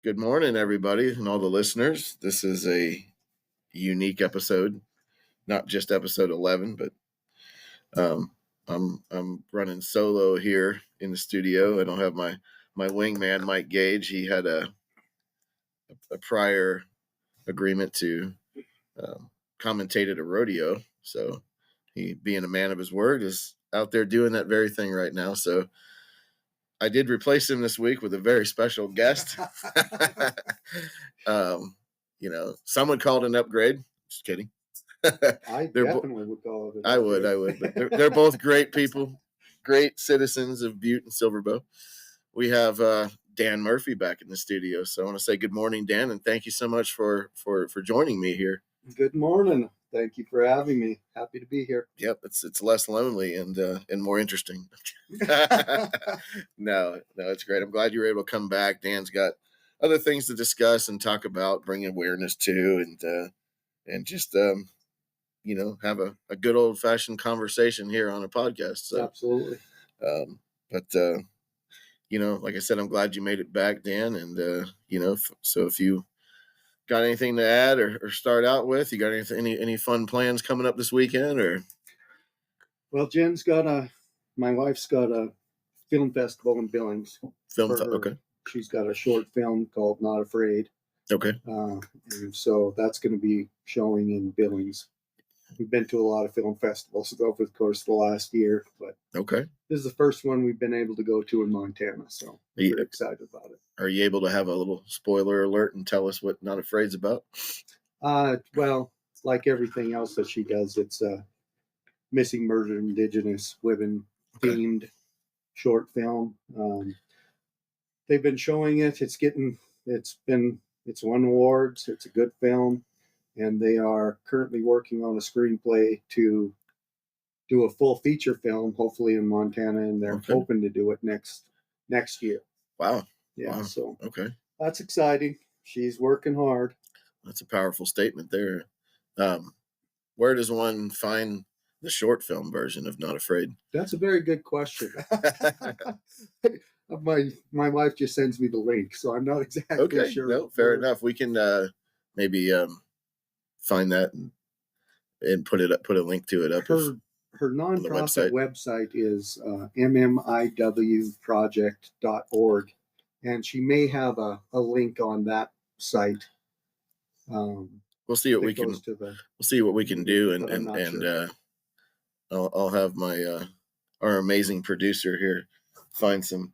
Good morning, everybody, and all the listeners. This is a unique episode, not just episode 11, but I'm running solo here in the studio. I don't have my wingman, Mike Gage. He had a prior agreement to commentate at a rodeo, so he, being a man of his word, is out there doing that very thing right now. So I did replace him this week with a very special guest. Some would call it an upgrade. Just kidding. I definitely would call it an upgrade. I would. But they're both great people, great citizens of Butte and Silver Bow. We have Dan Murphy back in the studio. So I want to say good morning, Dan, and thank you so much for joining me here. Good morning. Thank you for having me. Happy to be here. Yep, it's less lonely and more interesting. No, it's great. I'm glad you were able to come back. Dan's got other things to discuss and talk about, bring awareness to, and just have a good old fashioned conversation here on a podcast. So, absolutely. Like I said, I'm glad you made it back, Dan. And so if you got anything to add or start out with? You got any fun plans coming up this weekend? Or well, my wife's got a film festival in Billings. Okay. She's got a short film called Not Afraid. Okay. And so that's going to be showing in Billings. We've been to a lot of film festivals over the course of the last year, but okay, this is the first one we've been able to go to in Montana, so I'm pretty excited about it. Are you able to have a little spoiler alert and tell us what Not Afraid's about? Well, like everything else that she does, it's a missing, murdered Indigenous women themed short film. They've been showing it. It's won awards. It's a good film. And they are currently working on a screenplay to do a full feature film, hopefully in Montana, and they're hoping to do it next year. Wow. Yeah. Wow. So that's exciting. She's working hard. That's a powerful statement there. Where does one find the short film version of Not Afraid? That's a very good question. My wife just sends me the link, so I'm not exactly sure. No, fair enough. We can maybe find that and put a link to it up. Her nonprofit website is mmiwproject.org, and she may have a link on that site. We'll see what we can. We'll see what we can do, and I'll have my our amazing producer here find some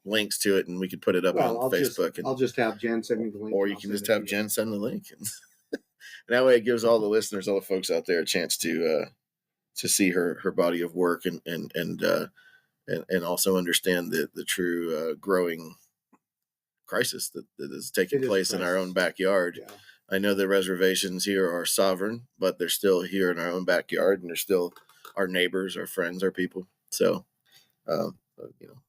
links to it, and we could put it up on Facebook. I'll just have Jen send me the link, or you can just have Jen send the link. And that way, it gives all the listeners, all the folks out there, a chance to see her body of work and also understand the true growing crisis that is taking place in our own backyard. Yeah. I know the reservations here are sovereign, but they're still here in our own backyard, and they're still our neighbors, our friends, our people. So,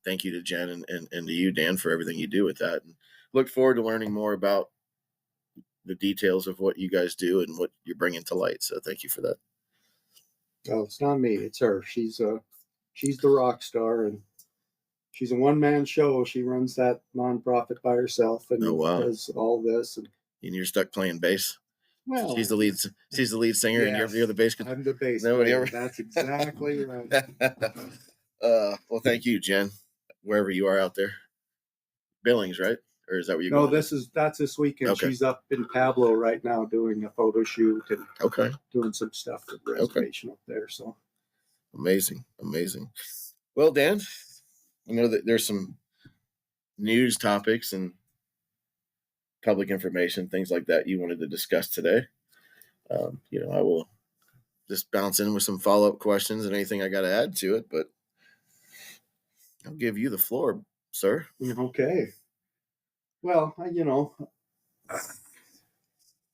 thank you to Jen and to you, Dan, for everything you do with that. And look forward to learning more about the details of what you guys do and what you're bringing to light. So thank you for that. Oh, it's not me. It's her. She's the rock star, and she's a one-man show. She runs that nonprofit by herself and does all this. And you're stuck playing bass. Well, she's the lead singer, yes, and you're the bass guitar. I'm the bass player. That's exactly right. Well, thank you, Jen, wherever you are out there. Billings, right? Or is that where you go? No, that's this weekend. Okay. She's up in Pablo right now doing a photo shoot and doing some stuff for the reservation up there. So amazing. Well, Dan, I know that there's some news topics and public information, things like that you wanted to discuss today. I will just bounce in with some follow-up questions and anything I got to add to it, but I'll give you the floor, sir. Okay. Well,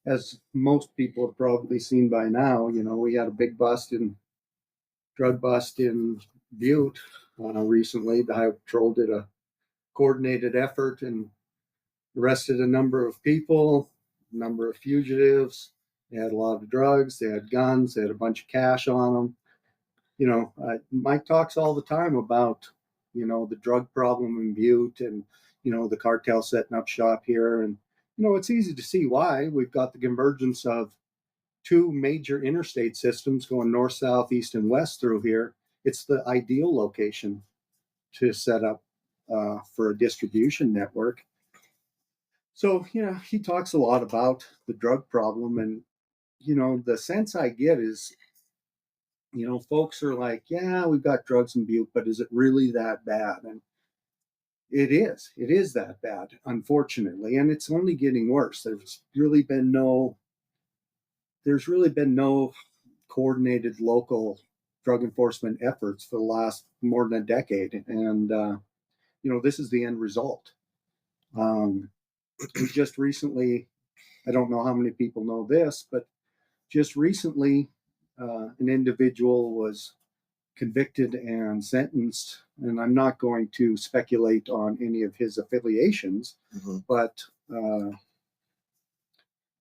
as most people have probably seen by now, we had a big drug bust in Butte recently. The Highway Patrol did a coordinated effort and arrested a number of people, a number of fugitives. They had a lot of drugs. They had guns. They had a bunch of cash on them. Mike talks all the time about, the drug problem in Butte and the cartel setting up shop here. And, it's easy to see why. We've got the convergence of two major interstate systems going north, south, east, and west through here. It's the ideal location to set up for a distribution network. So, he talks a lot about the drug problem. And, the sense I get is, folks are like, yeah, we've got drugs in Butte, but is it really that bad? And it is that bad, unfortunately. And it's only getting worse. There's really been no coordinated local drug enforcement efforts for the last more than a decade. And, this is the end result. We just recently, I don't know how many people know this, but just recently, an individual was convicted and sentenced, and I'm not going to speculate on any of his affiliations, but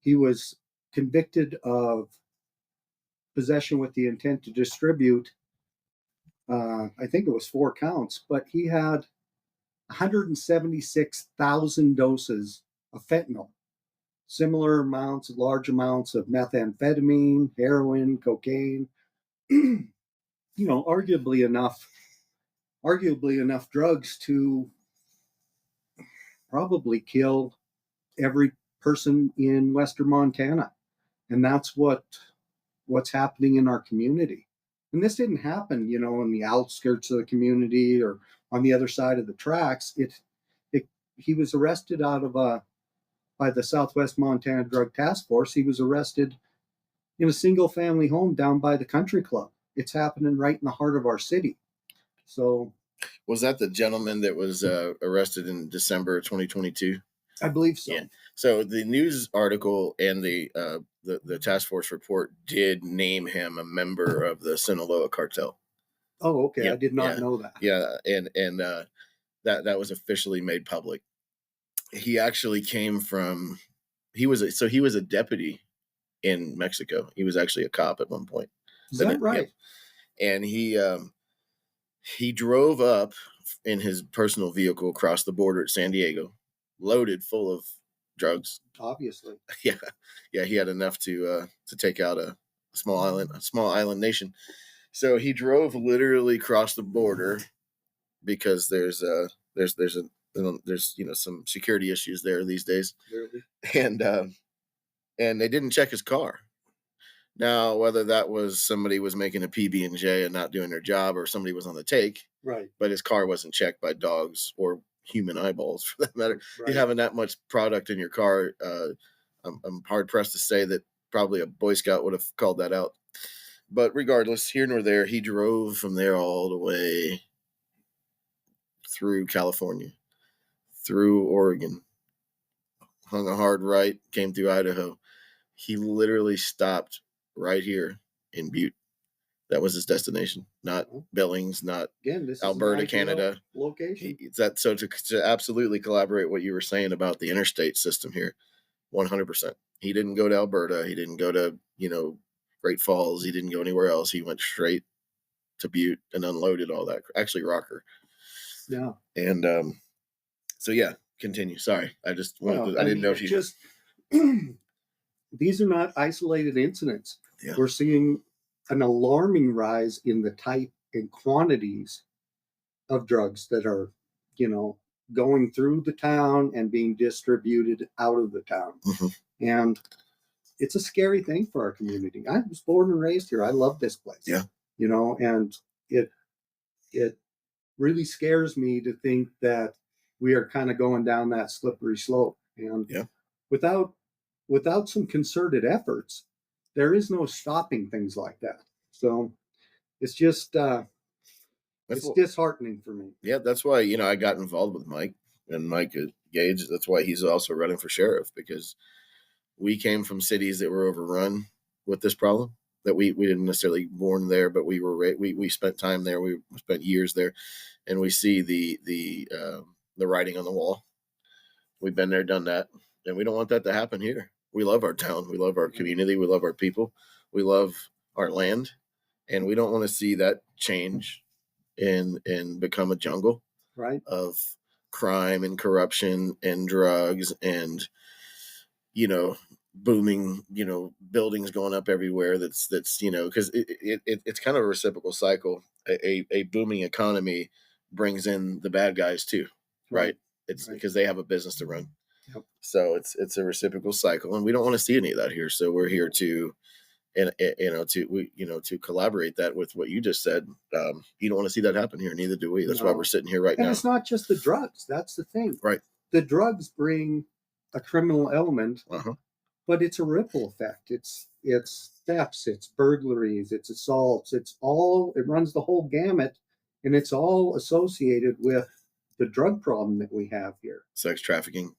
he was convicted of possession with the intent to distribute. I think it was 4 counts, but he had 176,000 doses of fentanyl, similar amounts, large amounts of methamphetamine, heroin, cocaine. Arguably enough drugs to probably kill every person in Western Montana. And that's what's happening in our community. And this didn't happen, in the outskirts of the community or on the other side of the tracks. He was arrested by the Southwest Montana Drug Task Force. He was arrested in a single family home down by the country club. It's happening right in the heart of our city. So, was that the gentleman that was arrested in December 2022? I believe so. Yeah. So the news article and the task force report did name him a member of the Sinaloa cartel. Oh, okay. Yeah, I did not know that. Yeah, and that was officially made public. He actually came from. He was a deputy in Mexico. He was actually a cop at one point. Is that right? Yeah. And he drove up in his personal vehicle across the border at San Diego, loaded full of drugs. Obviously. Yeah. He had enough to take out a small island nation. So he drove literally across the border because there's some security issues there these days. Really? And they didn't check his car. Now, whether that was somebody was making a PB&J and not doing their job, or somebody was on the take, right? But his car wasn't checked by dogs or human eyeballs, for that matter. Right. You having that much product in your car, I'm hard pressed to say that probably a Boy Scout would have called that out. But regardless, here nor there, he drove from there all the way through California, through Oregon, hung a hard right, came through Idaho. He literally stopped right here in Butte. That was his destination, not Billings, not Alberta, Canada. Location. So to absolutely collaborate what you were saying about the interstate system here, 100%. He didn't go to Alberta. He didn't go to Great Falls. He didn't go anywhere else. He went straight to Butte and unloaded all that. Actually, Rocker. Yeah. And so yeah, continue. Sorry, I just wanted. I didn't know if you just. These are not isolated incidents. Yeah. We're seeing an alarming rise in the type and quantities of drugs that are, going through the town and being distributed out of the town. Mm-hmm. And it's a scary thing for our community. I was born and raised here. I love this place. Yeah. And it really scares me to think that we are kind of going down that slippery slope. And without some concerted efforts, there is no stopping things like that. So it's just it's disheartening for me. Yeah, that's why I got involved with Mike Gage. That's why he's also running for sheriff, because we came from cities that were overrun with this problem. That we didn't necessarily born there, but we spent time there. We spent years there, and we see the writing on the wall. We've been there, done that, and we don't want that to happen here. We love our town. We love our community. We love our people. We love our land, and we don't want to see that change and become a jungle right of crime and corruption and drugs and, booming, buildings going up everywhere. That's, because it's kind of a reciprocal cycle. A booming economy brings in the bad guys too, right? It's because they have a business to run. Yep. So it's a reciprocal cycle, and we don't want to see any of that here. So we're here to, to collaborate that with what you just said. You don't want to see that happen here. Neither do we. That's why we're sitting here right now. And it's not just the drugs. That's the thing. Right. The drugs bring a criminal element, but it's a ripple effect. It's thefts, it's burglaries, it's assaults. It runs the whole gamut, and it's all associated with the drug problem that we have here. Sex trafficking.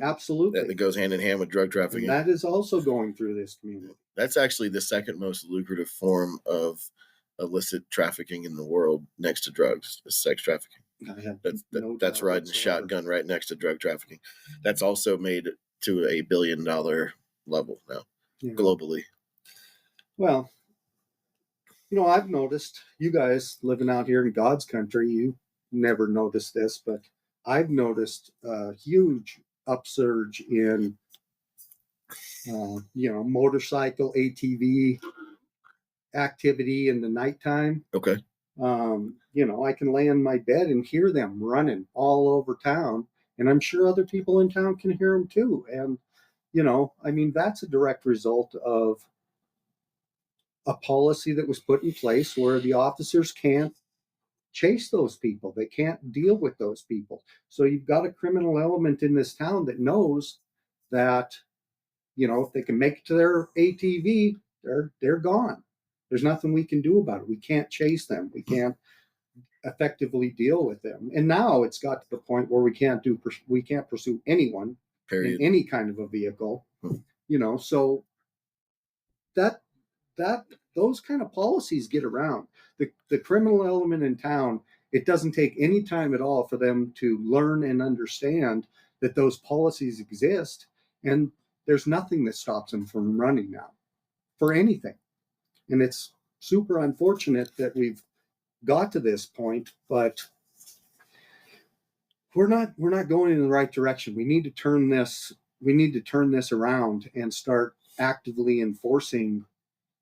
Absolutely. That goes hand in hand with drug trafficking. And that is also going through this community. That's actually the second most lucrative form of illicit trafficking in the world, next to drugs, is sex trafficking. That's riding a shotgun right next to drug trafficking. That's also made to $1 billion level now, globally. Well, I've noticed, you guys living out here in God's country, you never noticed this, but I've noticed a huge upsurge in, motorcycle, ATV activity in the nighttime. Okay. I can lay in my bed and hear them running all over town, and I'm sure other people in town can hear them too. And, that's a direct result of a policy that was put in place where the officers can't chase those people. They can't deal with those people. So you've got a criminal element in this town that knows that, if they can make it to their ATV, they're gone. There's nothing we can do about it. We can't chase them. We can't effectively deal with them. And now it's got to the point where we can't pursue anyone in any kind of a vehicle. So that those kind of policies get around. The criminal element in town, it doesn't take any time at all for them to learn and understand that those policies exist, and there's nothing that stops them from running now for anything. And it's super unfortunate that we've got to this point, but we're not going in the right direction. We need to turn this around and start actively enforcing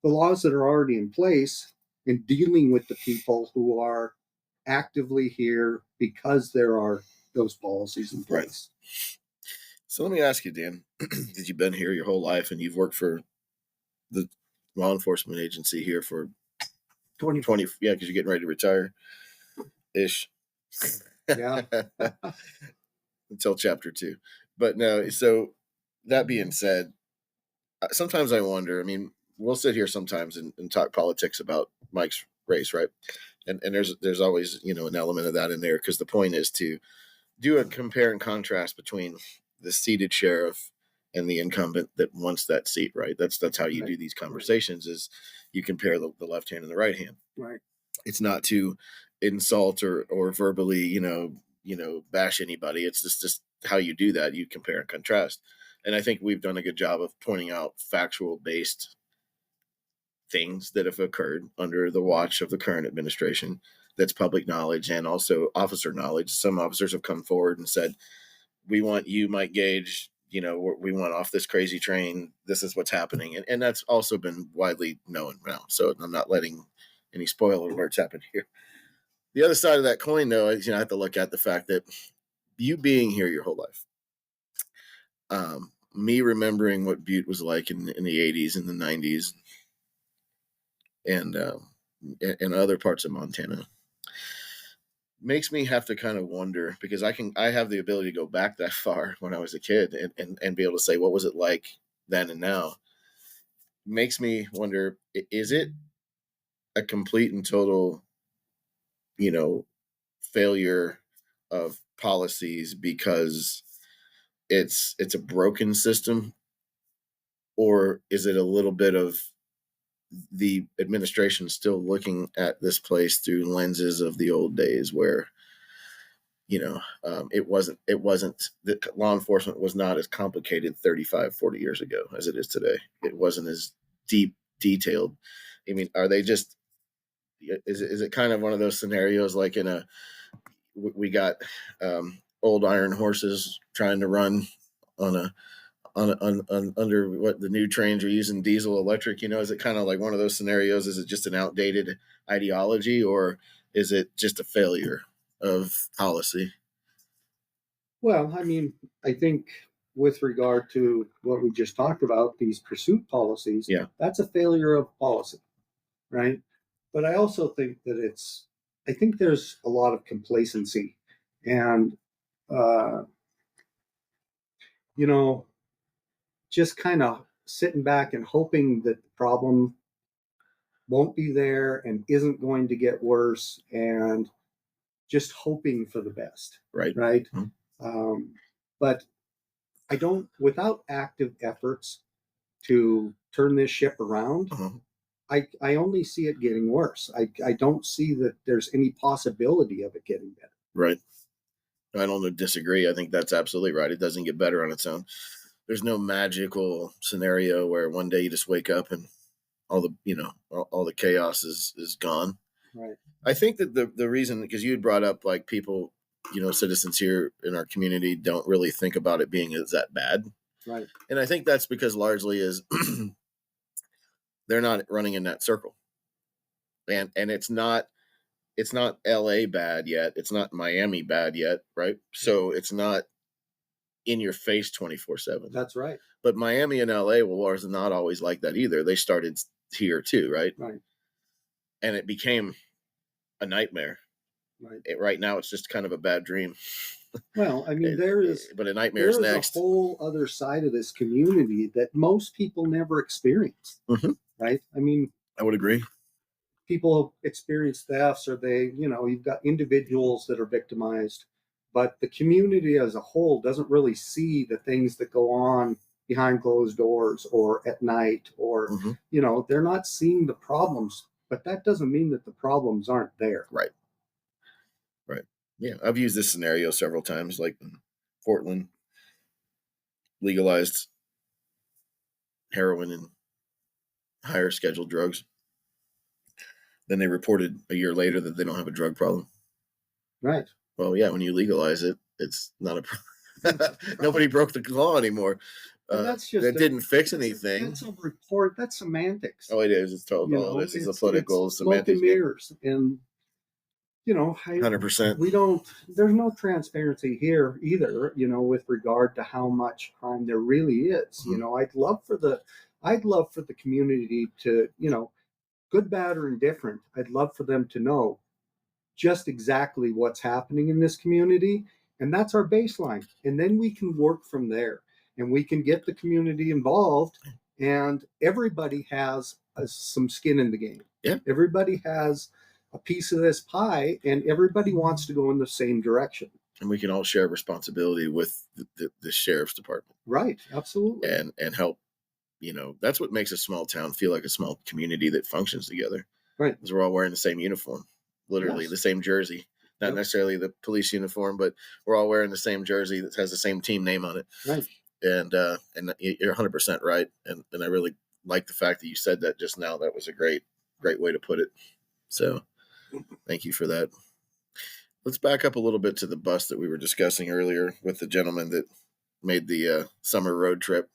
the laws that are already in place and dealing with the people who are actively here because there are those policies in place. Right. So let me ask you, Dan, because you've been here your whole life and you've worked for the law enforcement agency here for 20, because you're getting ready to retire ish. Yeah. Until chapter 2. But no, so that being said, sometimes I wonder, we'll sit here sometimes and talk politics about Mike's race, right? And there's always, an element of that in there, because the point is to do a compare and contrast between the seated sheriff and the incumbent that wants that seat, right? That's how you do these conversations, is you compare the left hand and the right hand. Right. It's not to insult or verbally, bash anybody. It's just how you do that. You compare and contrast. And I think we've done a good job of pointing out factual based things that have occurred under the watch of the current administration. That's public knowledge and also officer knowledge. Some officers have come forward and said, we want you, Mike Gage, we want off this crazy train. This is what's happening. And that's also been widely known now. So I'm not letting any spoiler alerts happen here. The other side of that coin, though, is, I have to look at the fact that you being here your whole life, me remembering what Butte was like in the 80s and the 90s and other parts of Montana, makes me have to kind of wonder, because I have the ability to go back that far when I was a kid and be able to say, what was it like then and now? Makes me wonder, is it a complete and total, failure of policies because it's a broken system, or is it a little bit of the administration still looking at this place through lenses of the old days where, it wasn't the law enforcement was not as complicated 35, 40 years ago as it is today. It wasn't as detailed. Are they just, is it kind of one of those scenarios like we got old iron horses trying to run on a on under what the new trains are using, diesel, electric. Is it kind of like one of those scenarios? Is it just an outdated ideology, or is it just a failure of policy? Well, I mean, I think with regard to what we just talked about, these pursuit policies, Yeah. that's a failure of policy, right? But I also think that I think there's a lot of complacency and, uh, you know, just kind of sitting back and hoping that the problem won't be there and isn't going to get worse, and just hoping for the best, Right. right? Mm-hmm. But I don't, without active efforts to turn this ship around, Uh-huh. I only see it getting worse. I don't see that there's any possibility of it getting better. Right. I don't disagree. I think that's absolutely right. It doesn't get better on its own. There's no magical scenario where one day you just wake up and all the chaos is gone. Right. I think that the reason, because you had brought up like people, citizens here in our community don't really think about it being as that bad. Right. And I think that's because largely is they're not running in that circle. And it's not LA bad yet. It's not Miami bad yet, right? So it's not in your face 24/7. That's right. But Miami and LA was not always like that either. They started here too, right? Right. And it became a nightmare. Right. Right now, it's just kind of a bad dream. Well, I mean, but a nightmare is next. A whole other side of this community that most people never experience. Mm-hmm. Right. I mean, I would agree. People experience thefts, or you've got individuals that are victimized, but the community as a whole doesn't really see the things that go on behind closed doors or at night, or, mm-hmm. They're not seeing the problems, but that doesn't mean that the problems aren't there. Right. Right. Yeah. I've used this scenario several times, like in Portland, legalized heroin and higher scheduled drugs. Then they reported a year later that they don't have a drug problem. Right. Well, yeah, when you legalize it, it's not a problem. Nobody broke the law anymore. That didn't fix anything. That's a report. That's semantics. Oh, it is. It's total. This is a political smoke and mirrors. And 100%. There's no transparency here either, with regard to how much crime there really is. Mm-hmm. I'd love for the community to, good, bad, or indifferent, I'd love for them to know just exactly what's happening in this community. And that's our baseline. And then we can work from there, and we can get the community involved, and everybody has some skin in the game. Yeah. Everybody has a piece of this pie, and everybody wants to go in the same direction. And we can all share responsibility with the sheriff's department. Right. Absolutely. And help. That's what makes a small town feel like a small community that functions together. Right. Because we're all wearing the same uniform, literally the same jersey, not necessarily the police uniform, but we're all wearing the same jersey that has the same team name on it. Right. And you're 100% right. And I really like the fact that you said that just now. That was a great way to put it. So thank you for that. Let's back up a little bit to the bus that we were discussing earlier with the gentleman that made the summer road trip.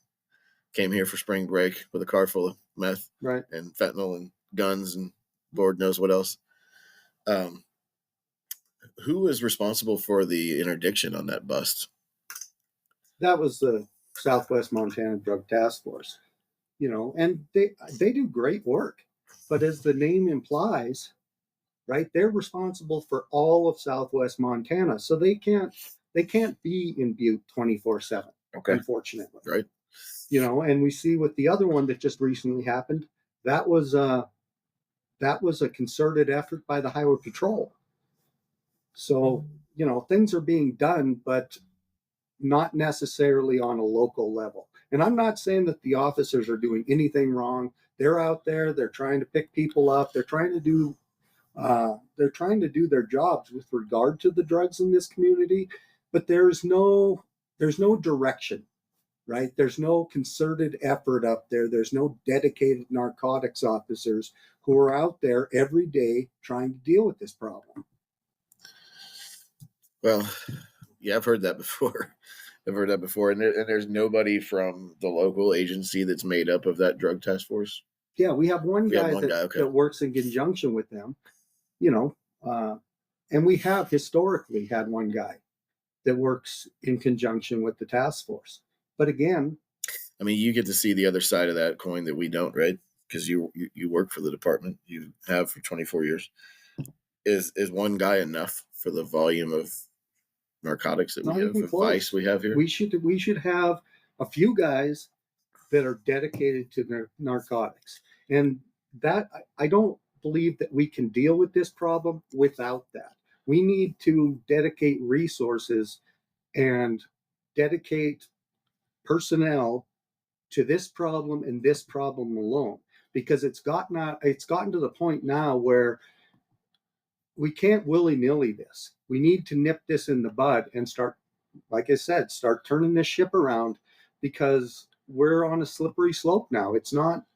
Came here for spring break with a car full of meth, right, and fentanyl and guns and Lord knows what else. Who is responsible for the interdiction on that bus? That was the Southwest Montana Drug Task Force, and they do great work. But as the name implies, right, they're responsible for all of Southwest Montana, so they can't be in Butte 24/7. Okay, unfortunately, right. And we see with the other one that just recently happened, that was a concerted effort by the Highway Patrol. So, things are being done, but not necessarily on a local level. And I'm not saying that the officers are doing anything wrong. They're out there, they're trying to pick people up, they're trying to do their jobs with regard to the drugs in this community, but there's no direction. Right? There's no concerted effort up there. There's no dedicated narcotics officers who are out there every day trying to deal with this problem. Well, yeah, I've heard that before. I've heard that before, and there's nobody from the local agency that's made up of that drug task force. Yeah, we have one We have guy one that guy. Okay. that works in conjunction with them, you know, and we have historically had one guy that works in conjunction with the task force. But again, I mean, you get to see the other side of that coin that we don't, right? Because you work for the department, you have for 24 years. Is one guy enough for the volume of narcotics that we not have, even of vice close. we have here? We should have a few guys that are dedicated to their narcotics, and that I don't believe that we can deal with this problem without that. We need to dedicate resources and dedicate personnel to this problem and this problem alone, because it's gotten to the point now where we can't willy-nilly this. We need to nip this in the bud and start, like I said, start turning this ship around, because we're on a slippery slope now. It's not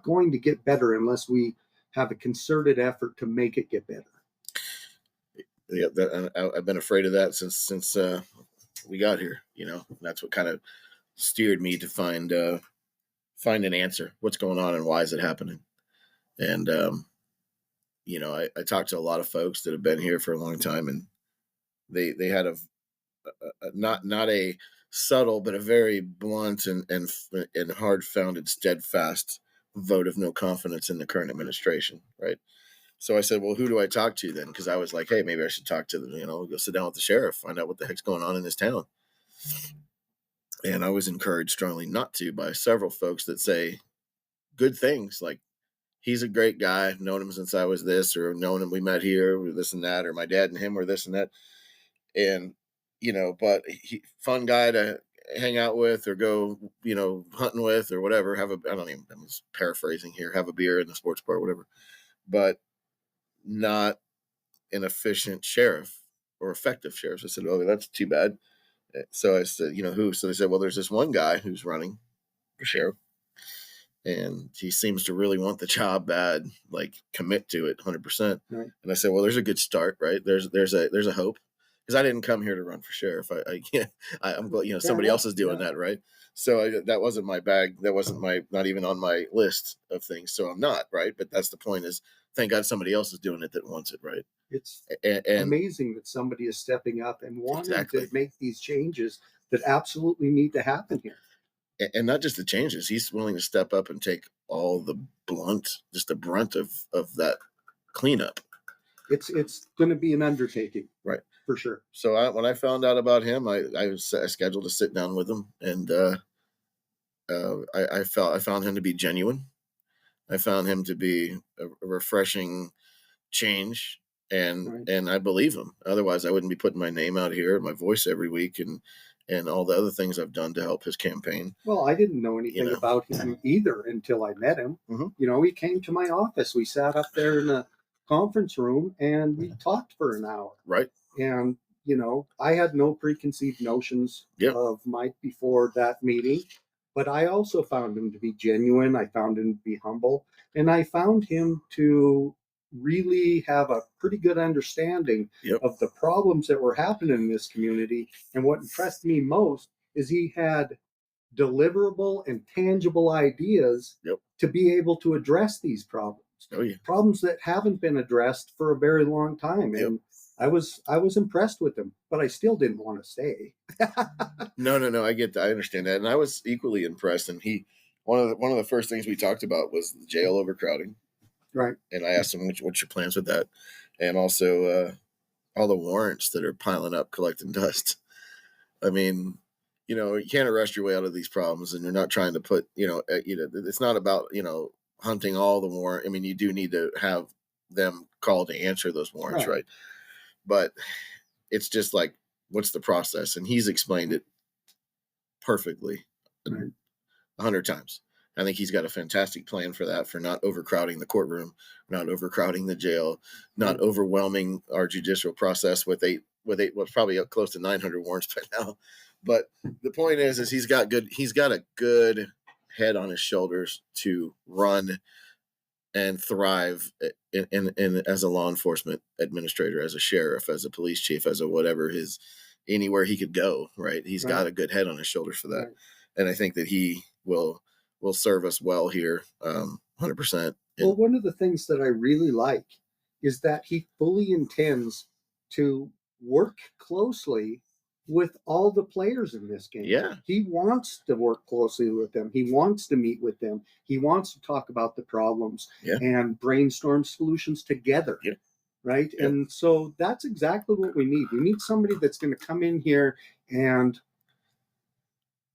going to get better unless we have a concerted effort to make it get better. Yeah, I've been afraid of that since we got here. That's what kind of steered me to find an answer. What's going on and why is it happening? And I talked to a lot of folks that have been here for a long time, and they had a not a subtle but a very blunt and hard founded steadfast vote of no confidence in the current administration, right? So I said, well, who do I talk to then? Because I was like, hey, maybe I should talk to go sit down with the sheriff, find out what the heck's going on in this town. And I was encouraged strongly not to by several folks that say good things, like he's a great guy, known him since I was this, or known him, we met here, or this and that, or my dad and him were this and that. And, but fun guy to hang out with or go, hunting with or whatever, I'm just paraphrasing here, have a beer in the sports bar, whatever, but not an efficient sheriff or effective sheriff. So I said, oh, that's too bad. So I said, who? So they said, well, there's this one guy who's running for sheriff, and he seems to really want the job bad, like commit to it 100%. Right. And I said, well, there's a good start, right? There's a hope, because I didn't come here to run for sheriff. I can't. I'm glad somebody else is doing that, right? So that wasn't my bag. That wasn't not even on my list of things. So I'm not, right. But that's the point. Is thank God somebody else is doing it that wants it, right? It's And amazing that somebody is stepping up and wanting exactly. to make these changes that absolutely need to happen here. And not just the changes, he's willing to step up and take all the brunt of that cleanup. It's going to be an undertaking, right, for sure. So when I found out about him, I scheduled to sit down with him, and I found him to be genuine. I found him to be a refreshing change, and I believe him. Otherwise, I wouldn't be putting my name out here, my voice every week, and all the other things I've done to help his campaign. Well, I didn't know anything about him either until I met him. Mm-hmm. He came to my office. We sat up there in the conference room and we talked for an hour. Right. And, I had no preconceived notions of Mike before that meeting, but I also found him to be genuine. I found him to be humble, and I found him to really have a pretty good understanding of the problems that were happening in this community. And what impressed me most is he had deliverable and tangible ideas to be able to address these problems. Problems that haven't been addressed for a very long time. And I was impressed with him, but I still didn't want to stay. No, I get that. I understand that. And I was equally impressed. And one of the first things we talked about was the jail overcrowding. Right. And I asked him, what's your plans with that? And also all the warrants that are piling up, collecting dust. I mean, you can't arrest your way out of these problems, and you're not trying to put, it's not about, hunting all the warrant. I mean, you do need to have them called to answer those warrants, right? But it's just like, what's the process? And he's explained it perfectly 100 times. I think he's got a fantastic plan for that, for not overcrowding the courtroom, not overcrowding the jail, not overwhelming our judicial process with what's probably up close to 900 warrants by now. But the point is he's got a good head on his shoulders to run and thrive in as a law enforcement administrator, as a sheriff, as a police chief, as a whatever anywhere he could go. Right, he's got a good head on his shoulders for that, and I think that he will serve us well here, 100%. Well, one of the things that I really like is that he fully intends to work closely with all the players in this game. Yeah. He wants to work closely with them. He wants to meet with them. He wants to talk about the problems and brainstorm solutions together. Yeah. Right. Yeah. And so that's exactly what we need. We need somebody that's going to come in here and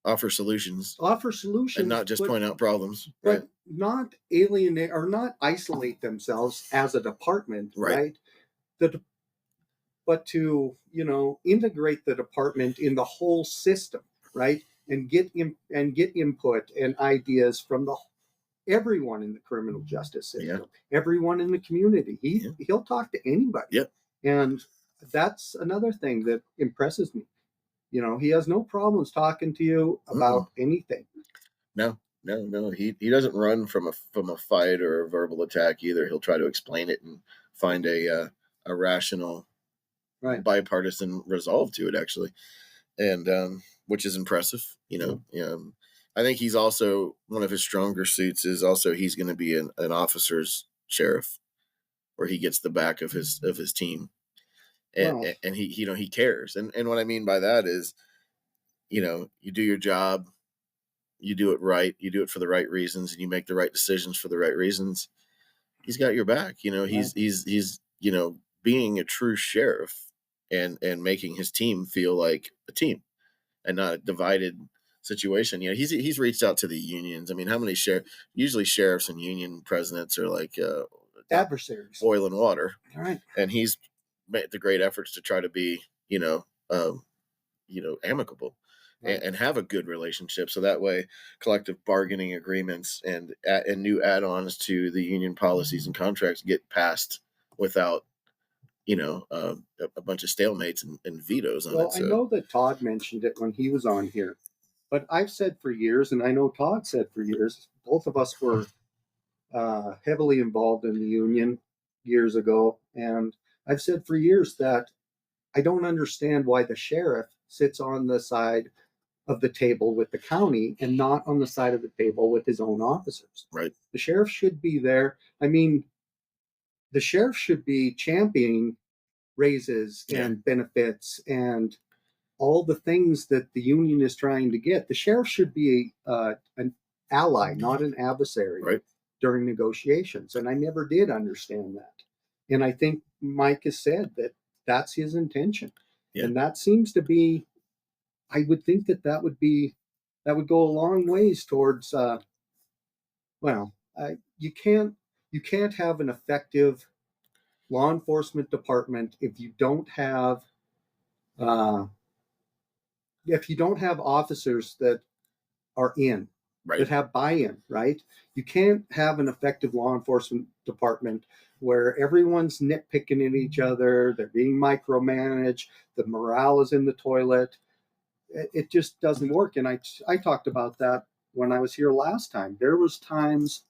offer solutions and not just point out problems, right? But not alienate or not isolate themselves as a department, right? But to integrate the department in the whole system, right? And get input and ideas from everyone in the criminal justice system, everyone in the community. He'll talk to anybody, and that's another thing that impresses me. He has no problems talking to you about anything. No. He doesn't run from a fight or a verbal attack either. He'll try to explain it and find a rational, bipartisan resolve to it, actually, and which is impressive. I think he's also, one of his stronger suits is also he's going to be an officer's sheriff, where he gets the back of his team. And he cares. And what I mean by that is, you do your job, you do it right, you do it for the right reasons, and you make the right decisions for the right reasons. He's got your back. He's being a true sheriff and making his team feel like a team and not a divided situation. He's reached out to the unions. I mean, how many usually sheriffs and union presidents are like adversaries, oil and water. Right. And he's made the great efforts to try to be, amicable and have a good relationship. So that way collective bargaining agreements and new add-ons to the union policies and contracts get passed without, a bunch of stalemates and vetoes on it. Well, I know that Todd mentioned it when he was on here, but I've said for years, and I know Todd said for years, both of us were heavily involved in the union years ago. And I've said for years that I don't understand why the sheriff sits on the side of the table with the county and not on the side of the table with his own officers. Right. The sheriff should be there. I mean, the sheriff should be championing raises and benefits and all the things that the union is trying to get. The sheriff should be an ally, not an adversary during negotiations. And I never did understand that. And I think Mike has said that that's his intention. Yeah. And that seems to be, I would think that would go a long ways towards, you can't have an effective law enforcement department if you don't have officers that are in, that have buy-in, right? You can't have an effective law enforcement department where everyone's nitpicking at each other, they're being micromanaged, the morale is in the toilet. It just doesn't work. And I talked about that when I was here last time. There was times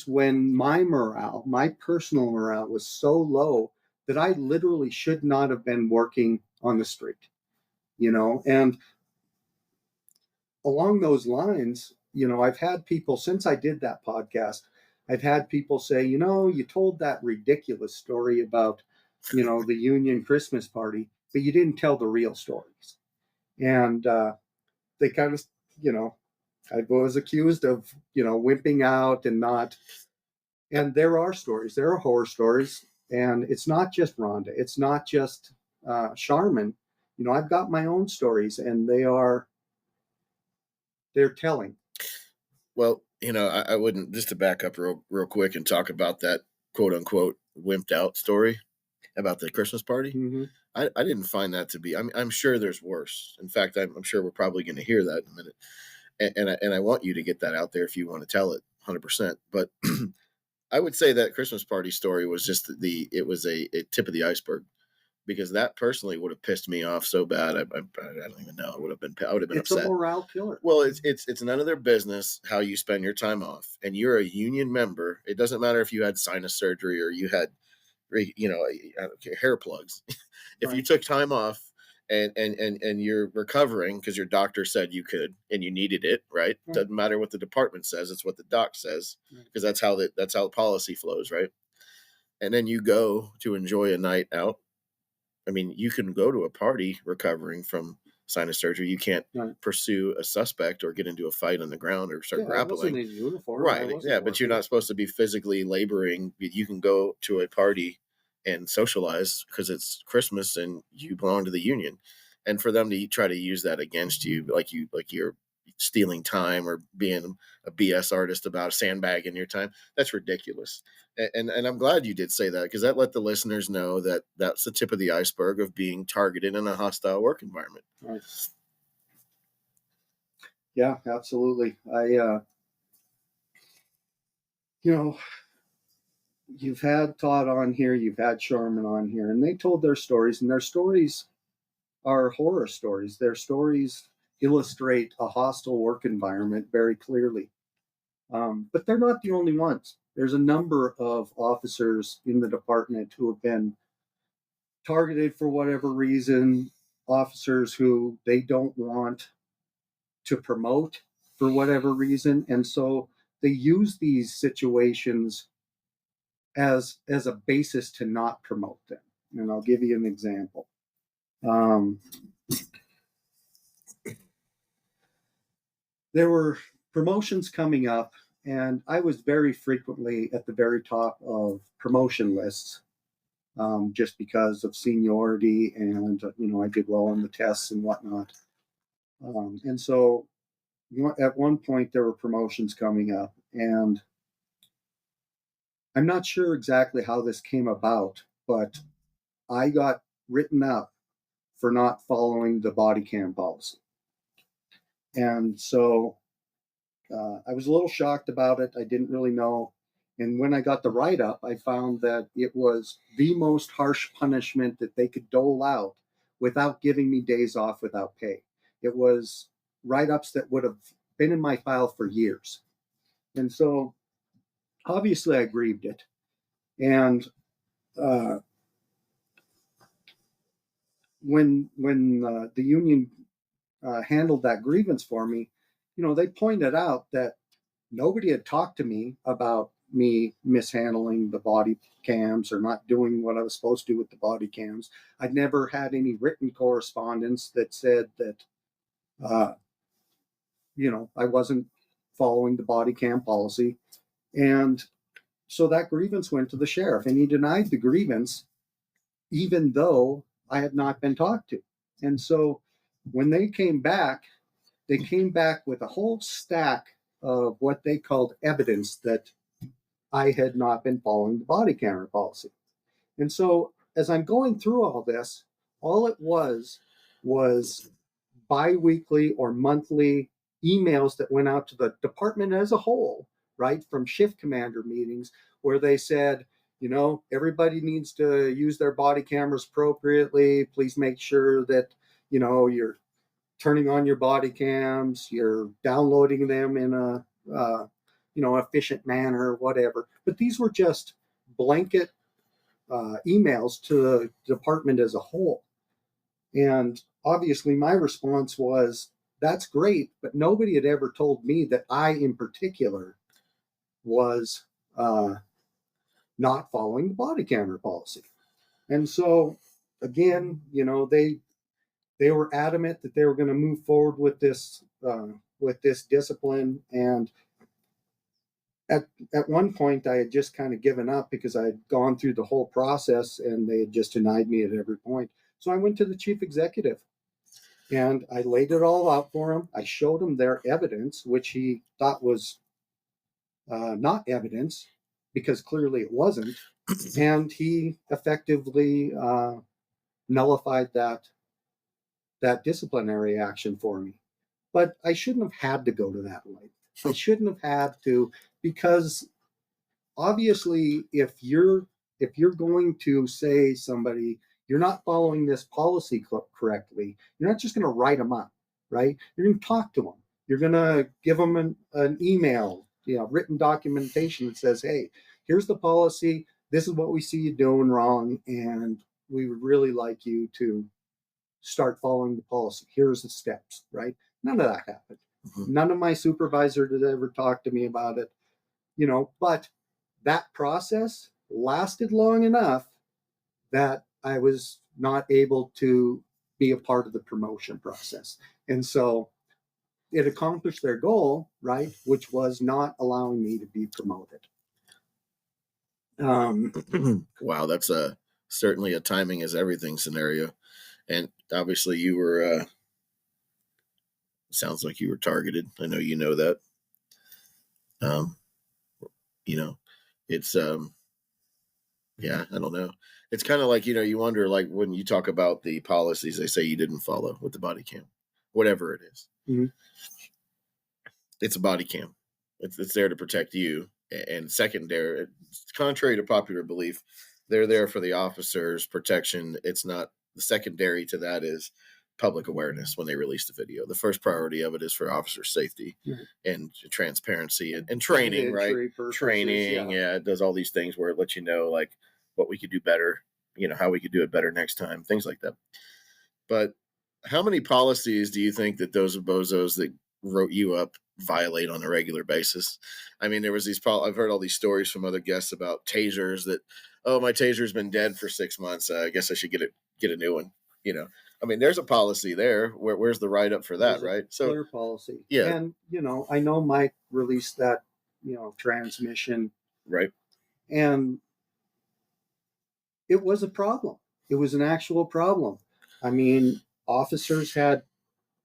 when my personal morale was so low that I literally should not have been working on the street, and along those lines, I've had people, since I did that podcast, I've had people say, you told that ridiculous story about, the union Christmas party, but you didn't tell the real stories. And they kind of, I was accused of, wimping out and not. And there are stories, there are horror stories. And it's not just Rhonda. It's not just Charmin. I've got my own stories, and they're telling. Well, I wouldn't, just to back up real quick and talk about that quote unquote wimped out story about the Christmas party. Mm-hmm. I didn't find that to be, I'm sure there's worse. In fact, I'm sure we're probably going to hear that in a minute. And I want you to get that out there if you want to tell it 100%. But I would say that Christmas party story was just it was a tip of the iceberg, because that personally would have pissed me off so bad. I don't even know. I would have been It's a upset. morale killer. Well, it's none of their business how you spend your time off, and you're a union member. It doesn't matter if you had sinus surgery or you had, I don't care, hair plugs. If you took time off and you're recovering because your doctor said you could and you needed it, right? Doesn't matter what the department says; it's what the doc says, because that's how the policy flows, right? And then you go to enjoy a night out. I mean, you can go to a party recovering from sinus surgery. You can't pursue a suspect or get into a fight on the ground or start grappling. I wasn't in uniform. Right. Yeah, but you're not supposed to be physically laboring. You can go to a party and socialize because it's Christmas and you belong to the union. And for them to try to use that against you, like you're stealing time or being a BS artist about sandbagging your time, that's ridiculous. And I'm glad you did say that, because that let the listeners know that that's the tip of the iceberg of being targeted in a hostile work environment. Right. Yeah, absolutely. You've had Todd on here, you've had Sharman on here, and they told their stories, and their stories are horror stories. Their stories illustrate a hostile work environment very clearly. But they're not the only ones. There's a number of officers in the department who have been targeted for whatever reason, officers who they don't want to promote for whatever reason. And so they use these situations as a basis to not promote them. And I'll give you an example. There were promotions coming up, and I was very frequently at the very top of promotion lists, just because of seniority, and I did well on the tests and whatnot. And so at one point there were promotions coming up, and I'm not sure exactly how this came about, but I got written up for not following the body cam policy. And so I was a little shocked about it. I didn't really know. And when I got the write-up, I found that it was the most harsh punishment that they could dole out without giving me days off without pay. It was write-ups that would have been in my file for years. And so obviously I grieved it. And when the union handled that grievance for me, they pointed out that nobody had talked to me about me mishandling the body cams or not doing what I was supposed to do with the body cams. I'd never had any written correspondence that said that, I wasn't following the body cam policy. And so that grievance went to the sheriff, and he denied the grievance, even though I had not been talked to. And so when they came back with a whole stack of what they called evidence that I had not been following the body camera policy. And so as I'm going through all this, all it was bi-weekly or monthly emails that went out to the department as a whole, right, from shift commander meetings, where they said, everybody needs to use their body cameras appropriately. Please make sure that, you're turning on your body cams, you're downloading them in a efficient manner, whatever. But these were just blanket emails to the department as a whole. And obviously my response was, that's great, but nobody had ever told me that I in particular was not following the body camera policy. And so again, they were adamant that they were going to move forward with this discipline. And at one point I had just kind of given up because I had gone through the whole process and they had just denied me at every point. So I went to the chief executive and I laid it all out for him. I showed him their evidence, which he thought was not evidence, because clearly it wasn't. And he effectively nullified that disciplinary action for me. But I shouldn't have had to go to that length. I shouldn't have had to, because obviously if you're going to say somebody, you're not following this policy correctly, you're not just going to write them up, right? You're going to talk to them. You're going to give them an email, written documentation that says, hey, here's the policy. This is what we see you doing wrong. And we would really like you to start following the policy. Here's the steps, right? None of that happened. Mm-hmm. None of my supervisor did ever talk to me about it, but that process lasted long enough that I was not able to be a part of the promotion process. And so it accomplished their goal, right? Which was not allowing me to be promoted. Wow, that's certainly a timing is everything scenario. And obviously you were, sounds like you were targeted. I know you know that. It's, yeah, I don't know. It's kind of like, you wonder, like when you talk about the policies, they say you didn't follow with the body cam, whatever it is. Mm-hmm. It's a body cam. It's there to protect you. And secondary, contrary to popular belief, they're there for the officer's protection. It's not, the secondary to that is public awareness when they release the video. The first priority of it is for officer safety and transparency and training, right? Training, yeah, it does all these things where it lets you know, like, what we could do better, how we could do it better next time, things like that. But how many policies do you think that those bozos that wrote you up violate on a regular basis? I mean, there was I've heard all these stories from other guests about tasers that, oh, my taser's been dead for 6 months. I guess I should get a new one. I mean, there's a policy there. Where's the write up for that, right? So clear policy. Yeah. And, I know Mike released that, transmission. Right. And it was a problem. It was an actual problem. I mean, officers had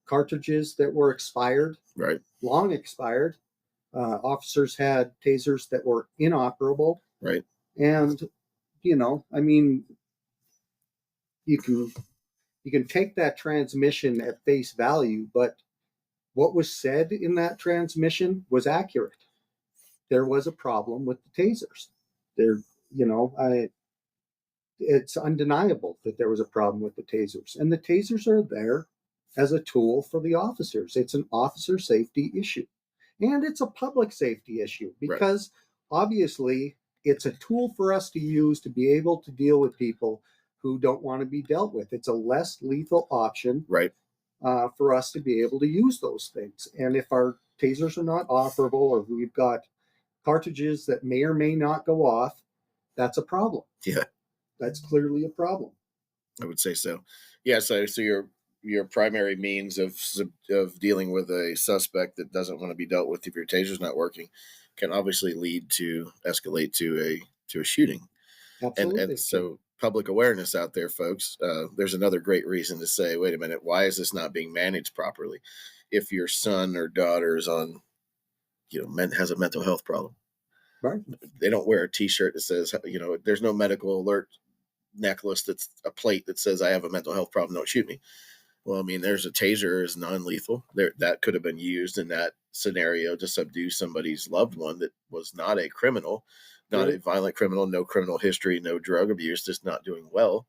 cartridges that were expired, right? Long expired. Officers had tasers that were inoperable, right? And, I mean, you can take that transmission at face value, but what was said in that transmission was accurate. There was a problem with the tasers. It's undeniable that there was a problem with the tasers, and the tasers are there as a tool for the officers. It's an officer safety issue, and it's a public safety issue because obviously it's a tool for us to use to be able to deal with people who don't want to be dealt with. It's a less lethal option, for us to be able to use those things. And if our tasers are not operable, or we've got cartridges that may or may not go off, that's a problem. Yeah. That's clearly a problem. I would say so. Yeah. So your primary means of dealing with a suspect that doesn't want to be dealt with if your taser's not working can obviously escalate to a shooting. Absolutely. And so public awareness out there, folks. There's another great reason to say, wait a minute, why is this not being managed properly? If your son or daughter is on, has a mental health problem, right? They don't wear a T-shirt that says, there's no medical alert necklace that's a plate that says I have a mental health problem, don't shoot me. Well, I mean, there's a taser is non-lethal. That could have been used in that scenario to subdue somebody's loved one that was not a criminal, not a violent criminal, no criminal history, no drug abuse, just not doing well.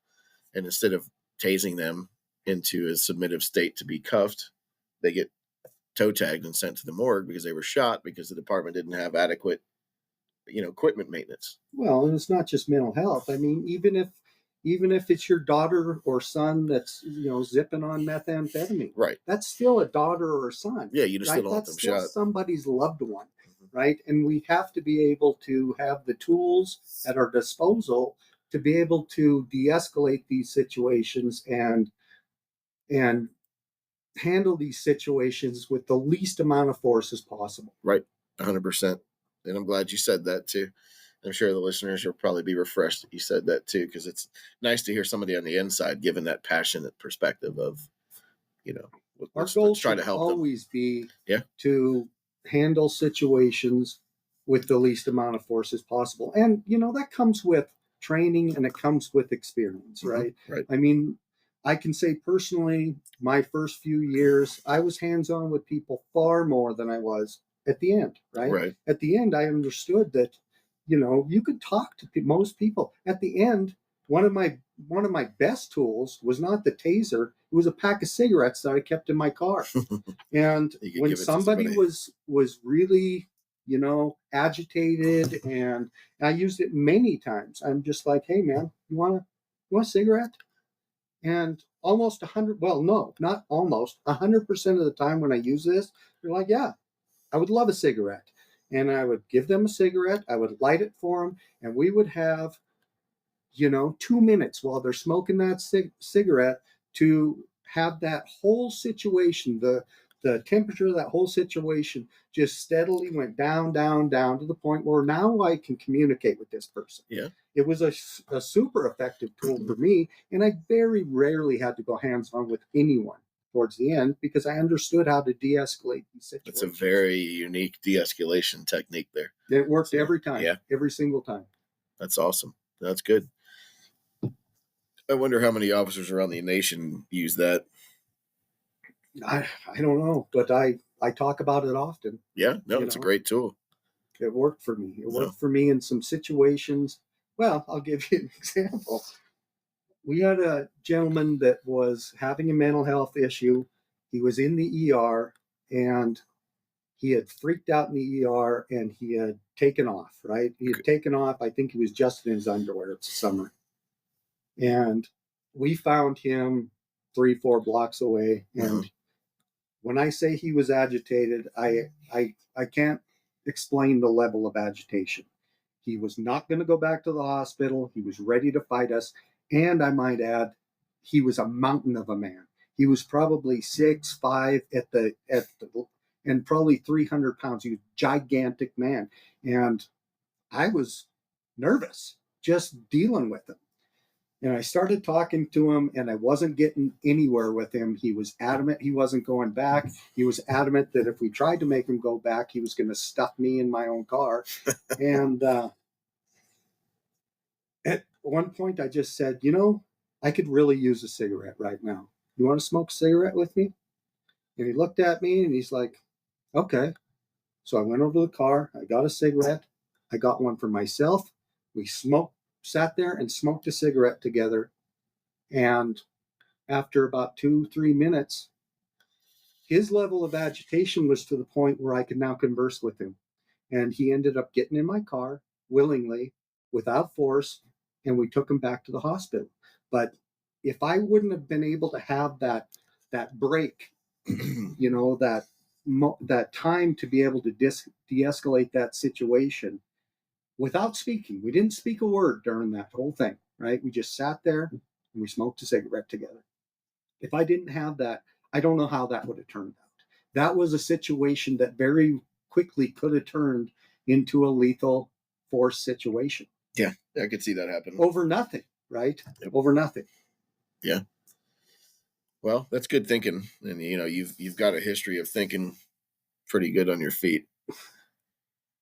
And instead of tasing them into a submissive state to be cuffed, they get toe tagged and sent to the morgue because they were shot because the department didn't have adequate, equipment maintenance. Well, and it's not just mental health. I mean, even if it's your daughter or son that's, zipping on methamphetamine, right? That's still a daughter or a son. Yeah, you just still don't want them shot. That's somebody's loved one, right? And we have to be able to have the tools at our disposal to be able to de-escalate these situations and handle these situations with the least amount of force as possible. Right, 100%. And I'm glad you said that too. I'm sure the listeners will probably be refreshed that you said that too, because it's nice to hear somebody on the inside giving that passionate perspective of, our goal try to help always them. Be to handle situations with the least amount of force as possible. And, that comes with training and it comes with experience, right? Right. I mean, I can say personally, my first few years, I was hands-on with people far more than I was at the end, right? Right. At the end, I understood that, you could talk to most people. At the end, one of my best tools was not the taser. It was a pack of cigarettes that I kept in my car. And when somebody was really, agitated, and I used it many times, I'm just like, hey man, you want a cigarette? And almost 100, well, no, not almost 100% of the time when I use this, they're like, yeah, I would love a cigarette. And I would give them a cigarette, I would light it for them, and we would have 2 minutes while they're smoking that cigarette to have that whole situation, the temperature of that whole situation just steadily went down, down, down to the point where now I can communicate with this person. Yeah. It was a super effective tool for me, and I very rarely had to go hands-on with anyone towards the end because I understood how to de-escalate these situations. It's a very unique de-escalation technique there. It worked every time. Yeah. Every single time. That's awesome. That's good. I wonder how many officers around the nation use that. I don't know, but I talk about it often. Yeah, no, it's a great tool. It worked for me. It worked for me in some situations. Well, I'll give you an example. We had a gentleman that was having a mental health issue. He was in the ER, and he had freaked out in the ER, and he had taken off, right? He had taken off. I think he was just in his underwear. It's summer. And we found him 3-4 blocks away. And when I say he was agitated, I can't explain the level of agitation. He was not going to go back to the hospital. He was ready to fight us. And I might add, he was a mountain of a man. He was probably 6'5" and probably 300 pounds. He was a gigantic man. And I was nervous just dealing with him. And I started talking to him, and I wasn't getting anywhere with him. He was adamant he wasn't going back. He was adamant that if we tried to make him go back, he was going to stuff me in my own car. And at one point, I just said, I could really use a cigarette right now. You want to smoke a cigarette with me? And he looked at me, and he's like, okay. So I went over to the car. I got a cigarette. I got one for myself. We sat there and smoked a cigarette together. And after about 2-3 minutes, his level of agitation was to the point where I could now converse with him. And he ended up getting in my car willingly, without force, and we took him back to the hospital. But if I wouldn't have been able to have that break, that time to be able to de-escalate that situation without speaking. We didn't speak a word during that whole thing, right? We just sat there and we smoked a cigarette together. If I didn't have that, I don't know how that would have turned out. That was a situation that very quickly could have turned into a lethal force situation. Yeah, I could see that happen. Over nothing, right? Yep. Over nothing. Yeah. Well, that's good thinking. And, you've got a history of thinking pretty good on your feet.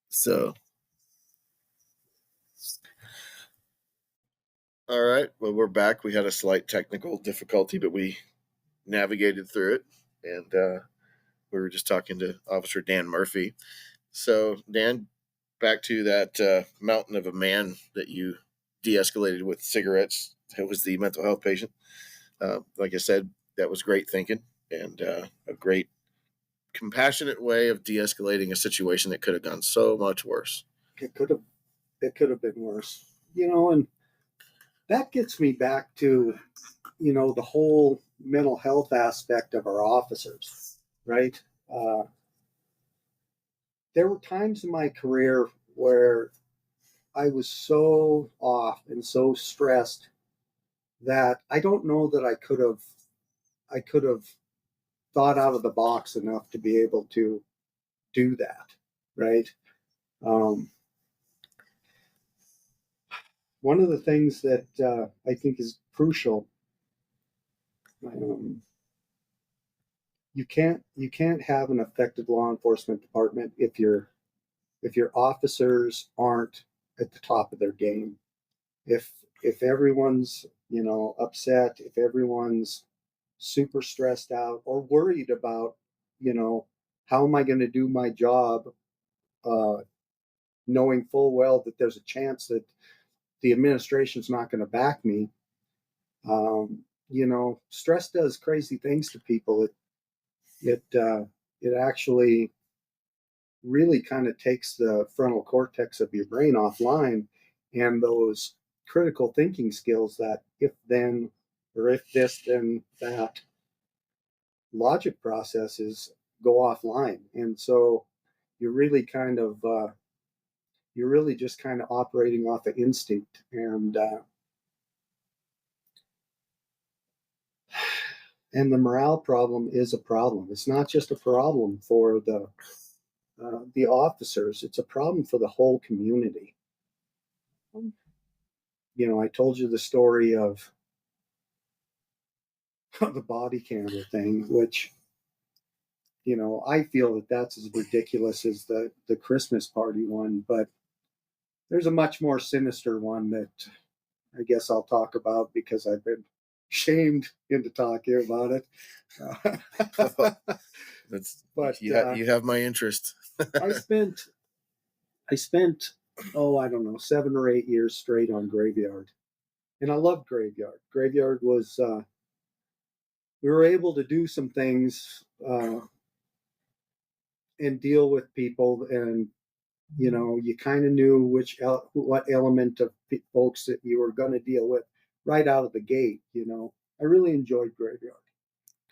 So... All right. Well, we're back. We had a slight technical difficulty, but we navigated through it. And we were just talking to Officer Dan Murphy. So, Dan, back to that mountain of a man that you de-escalated with cigarettes. That was the mental health patient. Like I said, that was great thinking and a great compassionate way of de-escalating a situation that could have gone so much worse. It could have been worse. And that gets me back to, the whole mental health aspect of our officers, right? There were times in my career where I was so off and so stressed that I don't know that I could have thought out of the box enough to be able to do that, right? One of the things that I think is crucial, you can't have an effective law enforcement department if your officers aren't at the top of their game. If everyone's upset, if everyone's super stressed out or worried about how am I going to do my job, knowing full well that there's a chance that the administration's not going to back me. Stress does crazy things to people. It actually really kind of takes the frontal cortex of your brain offline, and those critical thinking skills, that if then, or if this then that logic processes, go offline. And so you're really kind of you're really just kind of operating off of instinct. And the morale problem is a problem. It's not just a problem for the officers. It's a problem for the whole community. I told you the story of the body camera thing, which, I feel that that's as ridiculous as the Christmas party one, but there's a much more sinister one that I guess I'll talk about because I've been shamed into talking about it. But you have my interest. I spent I don't know, 7 or 8 years straight on Graveyard, and I loved Graveyard. Graveyard was we were able to do some things and deal with people, and you kind of knew what element of folks that you were going to deal with right out of the gate. I really enjoyed Graveyard,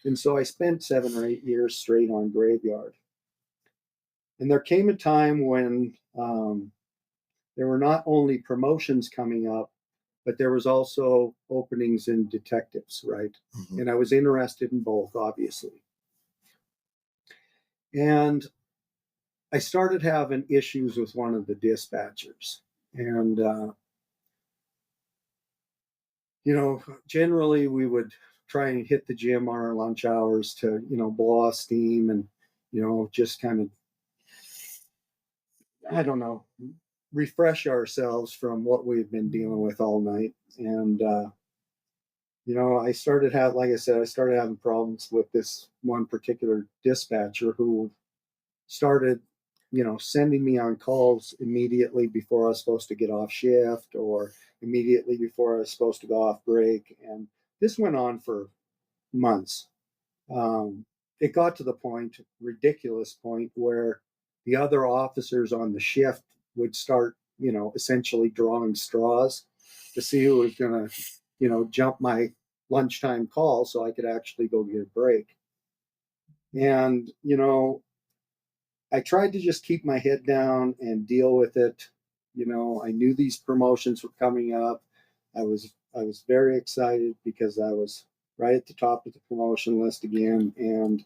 and so I spent 7 or 8 years straight on Graveyard. And there came a time when there were not only promotions coming up, but there was also openings in detectives, right? Mm-hmm. And I was interested in both, obviously. And I started having issues with one of the dispatchers. And, generally we would try and hit the gym on our lunch hours to, blow off steam and, just kind of, I don't know, refresh ourselves from what we've been dealing with all night. And, I started having problems with this one particular dispatcher who started, sending me on calls immediately before I was supposed to get off shift or immediately before I was supposed to go off break. And this went on for months. It got to the ridiculous point, where the other officers on the shift would start, essentially drawing straws to see who was going to, jump my lunchtime call so I could actually go get a break. And, I tried to just keep my head down and deal with it. I knew these promotions were coming up. I was very excited because I was right at the top of the promotion list again. And,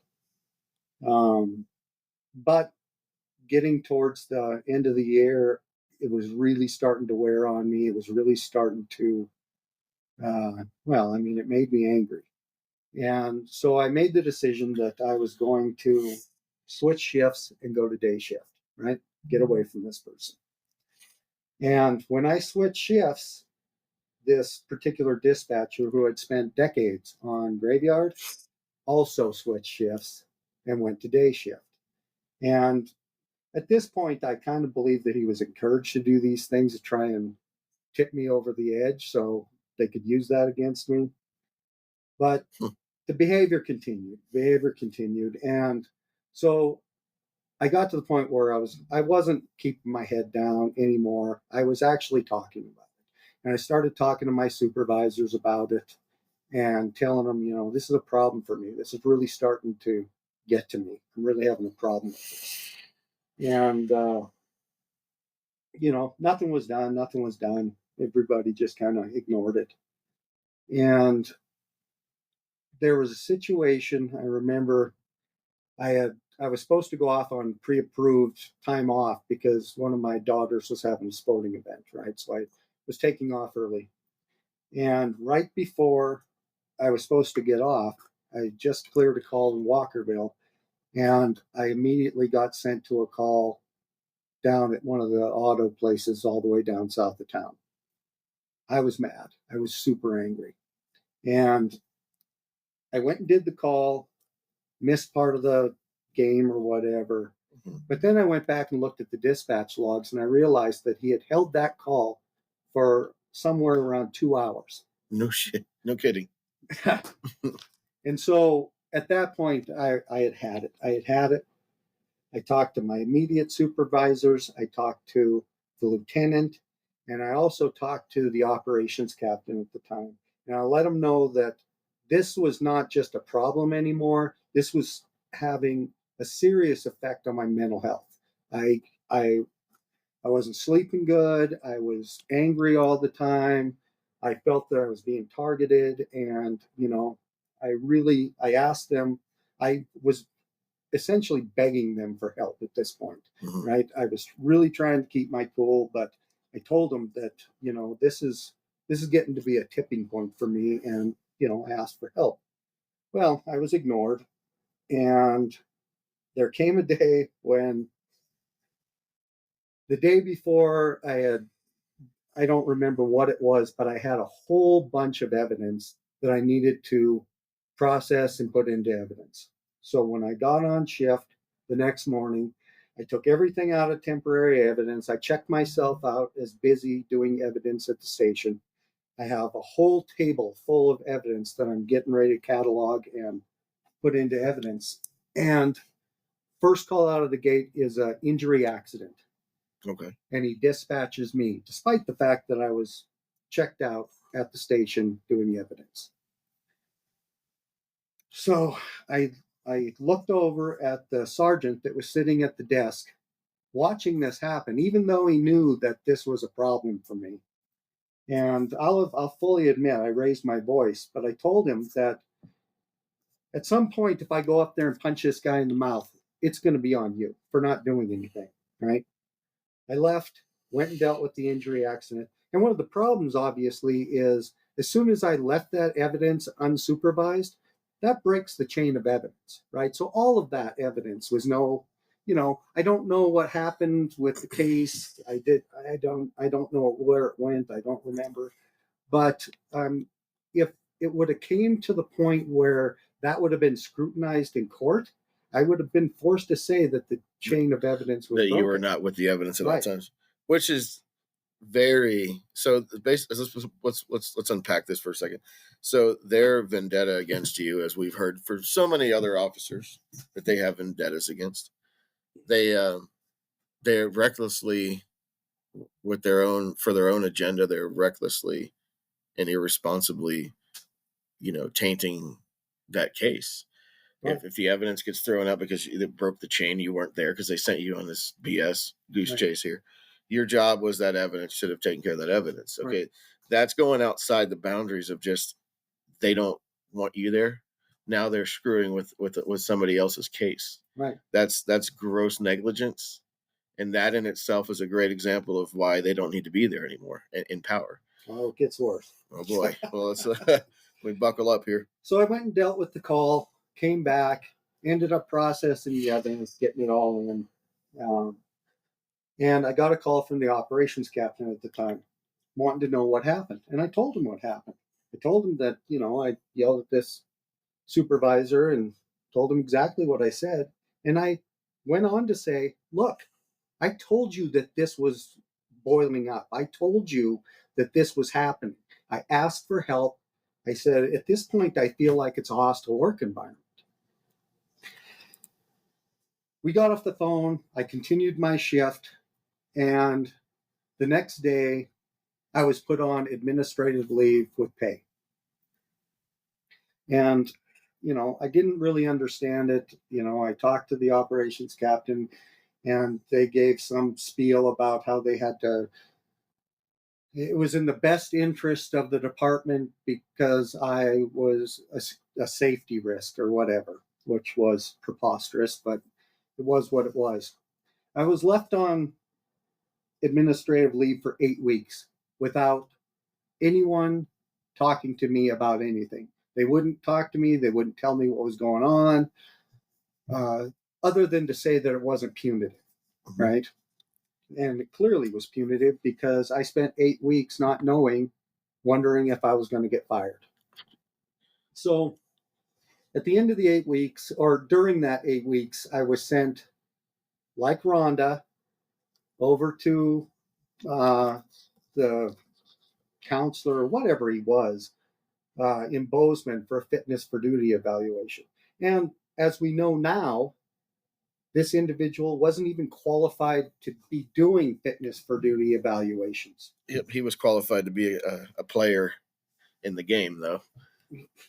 but getting towards the end of the year, it was really starting to wear on me. It was really starting to, it made me angry. And so I made the decision that I was going to switch shifts and go to day shift, right? Get away from this person. And when I switched shifts, this particular dispatcher who had spent decades on Graveyard also switched shifts and went to day shift. And at this point, I kind of believed that he was encouraged to do these things to try and tip me over the edge so they could use that against me. But the behavior continued. And so I got to the point where I wasn't keeping my head down anymore. I was actually talking about it. And I started talking to my supervisors about it and telling them, this is a problem for me. This is really starting to get to me. I'm really having a problem with this. And, nothing was done. Everybody just kind of ignored it. And there was a situation, I remember I was supposed to go off on pre-approved time off because one of my daughters was having a sporting event, right? So I was taking off early. And right before I was supposed to get off, I just cleared a call in Walkerville, and I immediately got sent to a call down at one of the auto places all the way down south of town. I was mad. I was super angry. And I went and did the call, missed part of the game or whatever. Mm-hmm. But then I went back and looked at the dispatch logs, and I realized that he had held that call for somewhere around 2 hours. No shit. No kidding. And so at that point, I had it. I had it. I talked to my immediate supervisors. I talked to the lieutenant, and I also talked to the operations captain at the time. And I let him know that this was not just a problem anymore. This was having a serious effect on my mental health. I wasn't sleeping good. I was angry all the time. I felt that I was being targeted, and I asked them. I was essentially begging them for help at this point, right? I was really trying to keep my cool, but I told them that this is getting to be a tipping point for me, and I asked for help. Well, I was ignored, and there came a day when the day before I don't remember what it was, but I had a whole bunch of evidence that I needed to process and put into evidence. So when I got on shift the next morning, I took everything out of temporary evidence. I checked myself out as busy doing evidence at the station. I have a whole table full of evidence that I'm getting ready to catalog and put into evidence. And first call out of the gate is an injury accident. Okay. And he dispatches me, despite the fact that I was checked out at the station doing evidence. So I looked over at the sergeant that was sitting at the desk watching this happen, even though he knew that this was a problem for me. And I'll fully admit I raised my voice, but I told him that at some point, if I go up there and punch this guy in the mouth, it's going to be on you for not doing anything, right? I left, went and dealt with the injury accident. And one of the problems, obviously, is as soon as I left that evidence unsupervised, that breaks the chain of evidence, right? So all of that evidence was I don't know what happened with the case. I don't know where it went. I don't remember. But if it would have came to the point where that would have been scrutinized in court, I would have been forced to say that the chain of evidence was that broken. You were not with the evidence at all Right. times, which is very so. Let's unpack this for a second. So their vendetta against you, as we've heard for so many other officers that they have vendettas against, they're recklessly for their own agenda. They're recklessly and irresponsibly, tainting that case. Right. If the evidence gets thrown out because it broke the chain, you weren't there because they sent you on this BS goose chase here. Your job was that evidence, should have taken care of that evidence. Okay. Right. That's going outside the boundaries of just, they don't want you there. Now they're screwing with somebody else's case. Right. That's gross negligence. And that in itself is a great example of why they don't need to be there anymore in power. Oh, it gets worse. Oh boy. Well, let's we buckle up here. So I went and dealt with the call, came back, ended up processing the evidence, getting it all in. And I got a call from the operations captain at the time, wanting to know what happened. And I told him what happened. I told him that, I yelled at this supervisor and told him exactly what I said. And I went on to say, look, I told you that this was boiling up. I told you that this was happening. I asked for help. I said, at this point, I feel like it's a hostile work environment. We got off the phone. I continued my shift. And the next day, I was put on administrative leave with pay. And, I didn't really understand it. I talked to the operations captain, and they gave some spiel about how they had to, it was in the best interest of the department because I was a safety risk or whatever, which was preposterous, but it was what it was. I was left on administrative leave for 8 weeks without anyone talking to me about anything. They wouldn't talk to me. They wouldn't tell me what was going on, other than to say that it wasn't punitive, right? And it clearly was punitive because I spent 8 weeks not knowing, wondering if I was going to get fired. So at the end of the 8 weeks, or during that 8 weeks, I was sent, like Rhonda, over to the counselor or whatever he was in Bozeman for a fitness for duty evaluation. And as we know now, this individual wasn't even qualified to be doing fitness for duty evaluations. Yep, he was qualified to be a player in the game, though.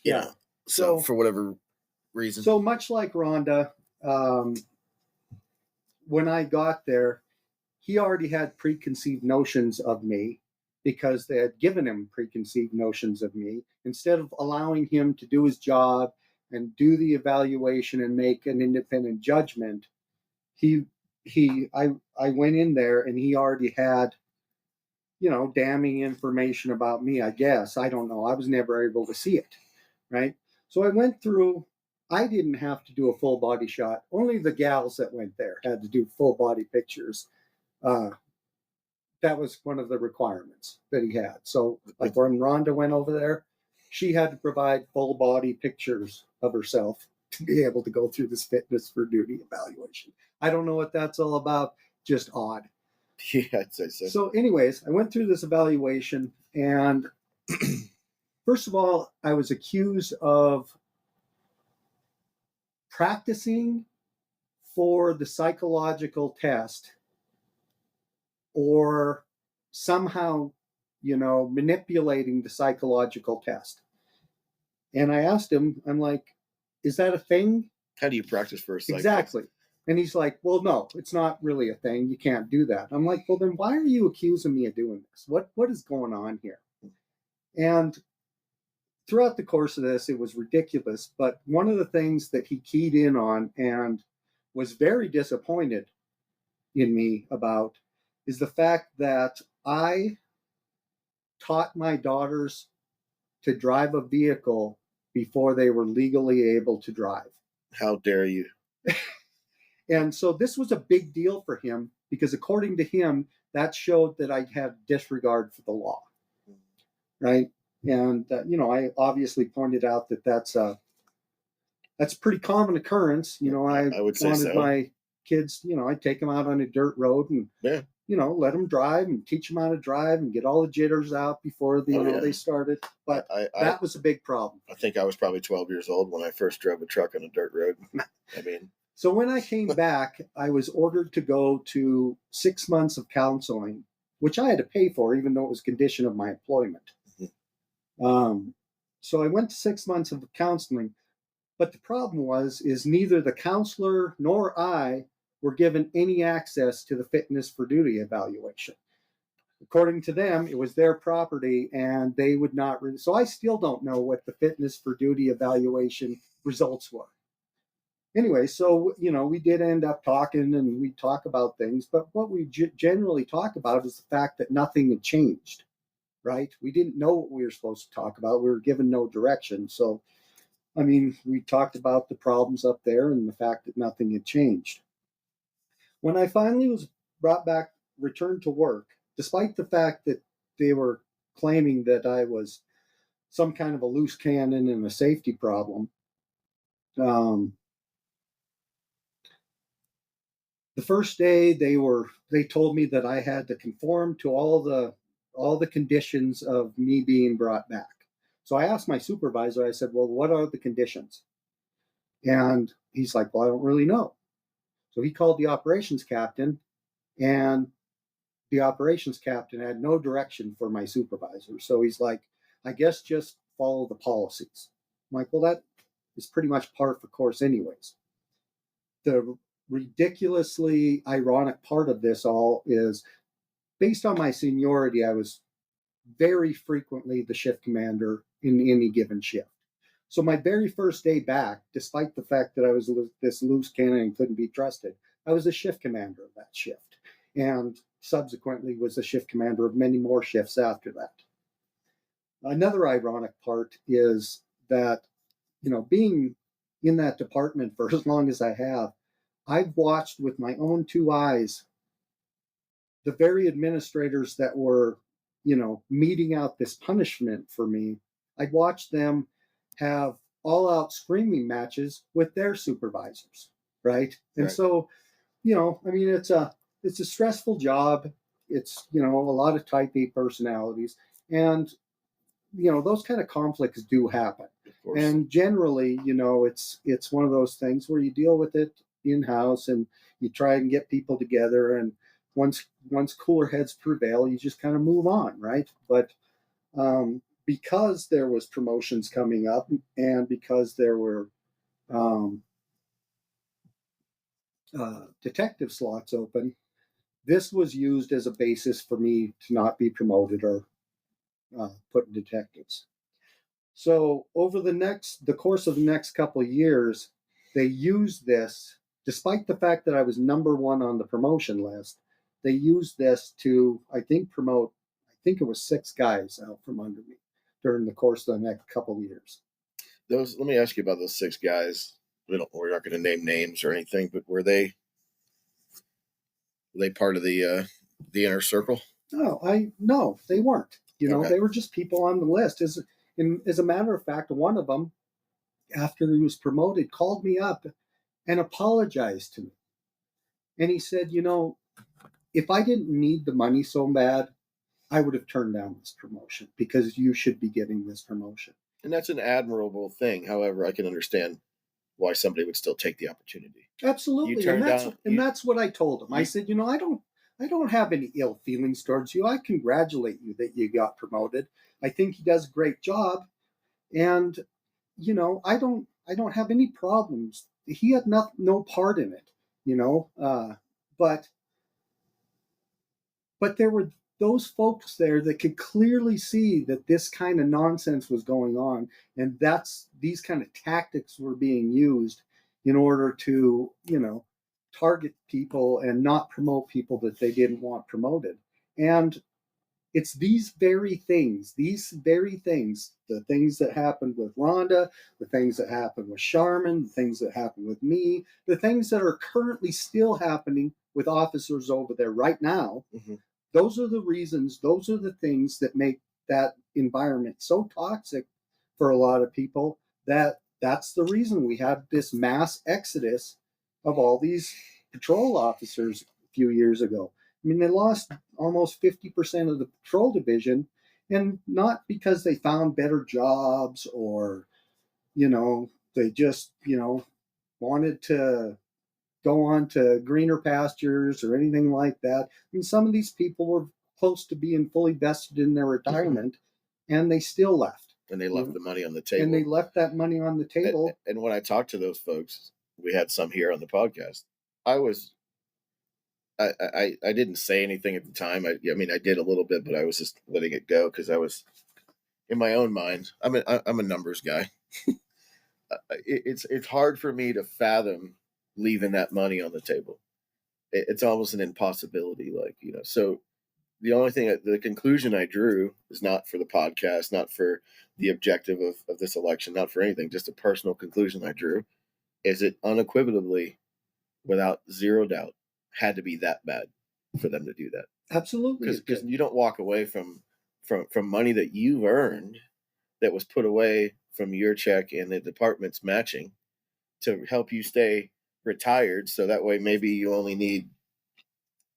Yeah. So for whatever reason. So much like Rhonda, when I got there, he already had preconceived notions of me because they had given him preconceived notions of me. Instead of allowing him to do his job and do the evaluation and make an independent judgment, I went in there and he already had, damning information about me, I guess. I don't know. I was never able to see it, right? So I went through. I didn't have to do a full body shot. Only the gals that went there had to do full body pictures. That was one of the requirements that he had. So like when Rhonda went over there, she had to provide full body pictures of herself to be able to go through this fitness for duty evaluation. I don't know what that's all about, just odd. Yeah, I'd say so. So anyways, I went through this evaluation, and first of all, I was accused of practicing for the psychological test or somehow, manipulating the psychological test. And I asked him, I'm like, is that a thing? How do you practice for a psych Exactly. test? And he's like, well, no, it's not really a thing. You can't do that. I'm like, well, then why are you accusing me of doing this? What is going on here? And throughout the course of this, it was ridiculous. But one of the things that he keyed in on and was very disappointed in me about is the fact that I taught my daughters to drive a vehicle before they were legally able to drive. How dare you? And so this was a big deal for him because according to him, that showed that I had disregard for the law, right? And, I obviously pointed out that that's a pretty common occurrence. I would say wanted so. my kids, I'd take them out on a dirt road and, let them drive and teach them how to drive and get all the jitters out before they started. But that was a big problem. I think I was probably 12 years old when I first drove a truck on a dirt road. So when I came back, I was ordered to go to 6 months of counseling, which I had to pay for, even though it was a condition of my employment. Mm-hmm. So I went to 6 months of counseling, but the problem is neither the counselor nor I were given any access to the fitness for duty evaluation. According to them, it was their property and they would not really. So I still don't know what the fitness for duty evaluation results were. Anyway, so, we did end up talking and we talk about things, but what we generally talk about is the fact that nothing had changed, right? We didn't know what we were supposed to talk about. We were given no direction. So, we talked about the problems up there and the fact that nothing had changed. When I finally was returned to work, despite the fact that they were claiming that I was some kind of a loose cannon and a safety problem, the first day they told me that I had to conform to all the conditions of me being brought back. So I asked my supervisor, I said, well, what are the conditions? And he's like, well, I don't really know. So he called the operations captain, and the operations captain had no direction for my supervisor. So he's like, I guess just follow the policies. I'm like, well, that is pretty much par for course anyways. The ridiculously ironic part of this all is based on my seniority, I was very frequently the shift commander in any given shift. So my very first day back, despite the fact that I was this loose cannon and couldn't be trusted, I was the shift commander of that shift, and subsequently was the shift commander of many more shifts after that. Another ironic part is that, being in that department for as long as I have, I've watched with my own two eyes the very administrators that were, meting out this punishment for me. I'd watched them have all-out screaming matches with their supervisors, right? And so, it's a stressful job. It's, a lot of type A personalities. And, those kind of conflicts do happen. Of course. And generally, it's one of those things where you deal with it in-house and you try and get people together. And once cooler heads prevail, you just kind of move on, right? But because there was promotions coming up and because there were detective slots open, this was used as a basis for me to not be promoted or put in detectives. So over the course of the next couple of years, they used this, despite the fact that I was number one on the promotion list, they used this to, I think it was 6 guys out from under me during the course of the next couple of years. Let me ask you about those 6 guys. We're not going to name names or anything, but were they part of the inner circle? No, they weren't. Okay. They were just people on the list. As a matter of fact, one of them, after he was promoted, called me up and apologized to me. And he said, if I didn't need the money so bad, I would have turned down this promotion because you should be getting this promotion. And that's an admirable thing. However, I can understand why somebody would still take the opportunity. Absolutely. That's what I told him. I said, I don't have any ill feelings towards you. I congratulate you that you got promoted. I think he does a great job. And, I don't have any problems. He had no part in it, but there were those folks there that could clearly see that this kind of nonsense was going on, and these kind of tactics were being used in order to, target people and not promote people that they didn't want promoted. And it's these very things, the things that happened with Rhonda, the things that happened with Charmin, the things that happened with me, the things that are currently still happening with officers over there right now. Mm-hmm. Those are the reasons, those are the things that make that environment so toxic for a lot of people that's the reason we had this mass exodus of all these patrol officers a few years ago. I mean, they lost almost 50% of the patrol division, and not because they found better jobs or, they just, wanted to go on to greener pastures or anything like that. I mean, some of these people were close to being fully vested in their retirement, and they still left. And they left the money on the table. And they left that money on the table. And when I talked to those folks, we had some here on the podcast. I didn't say anything at the time. I mean, I did a little bit, but I was just letting it go because I was in my own mind. I'm a numbers guy. It's hard for me to fathom leaving that money on the table. It's almost an impossibility. So the conclusion I drew is not for the podcast, not for the objective of this election, not for anything, just a personal conclusion I drew, is it unequivocally, without zero doubt, had to be that bad for them to do that. Absolutely. Because you don't walk away from money that you've earned that was put away from your check and the department's matching to help you stay retired. So that way maybe you only need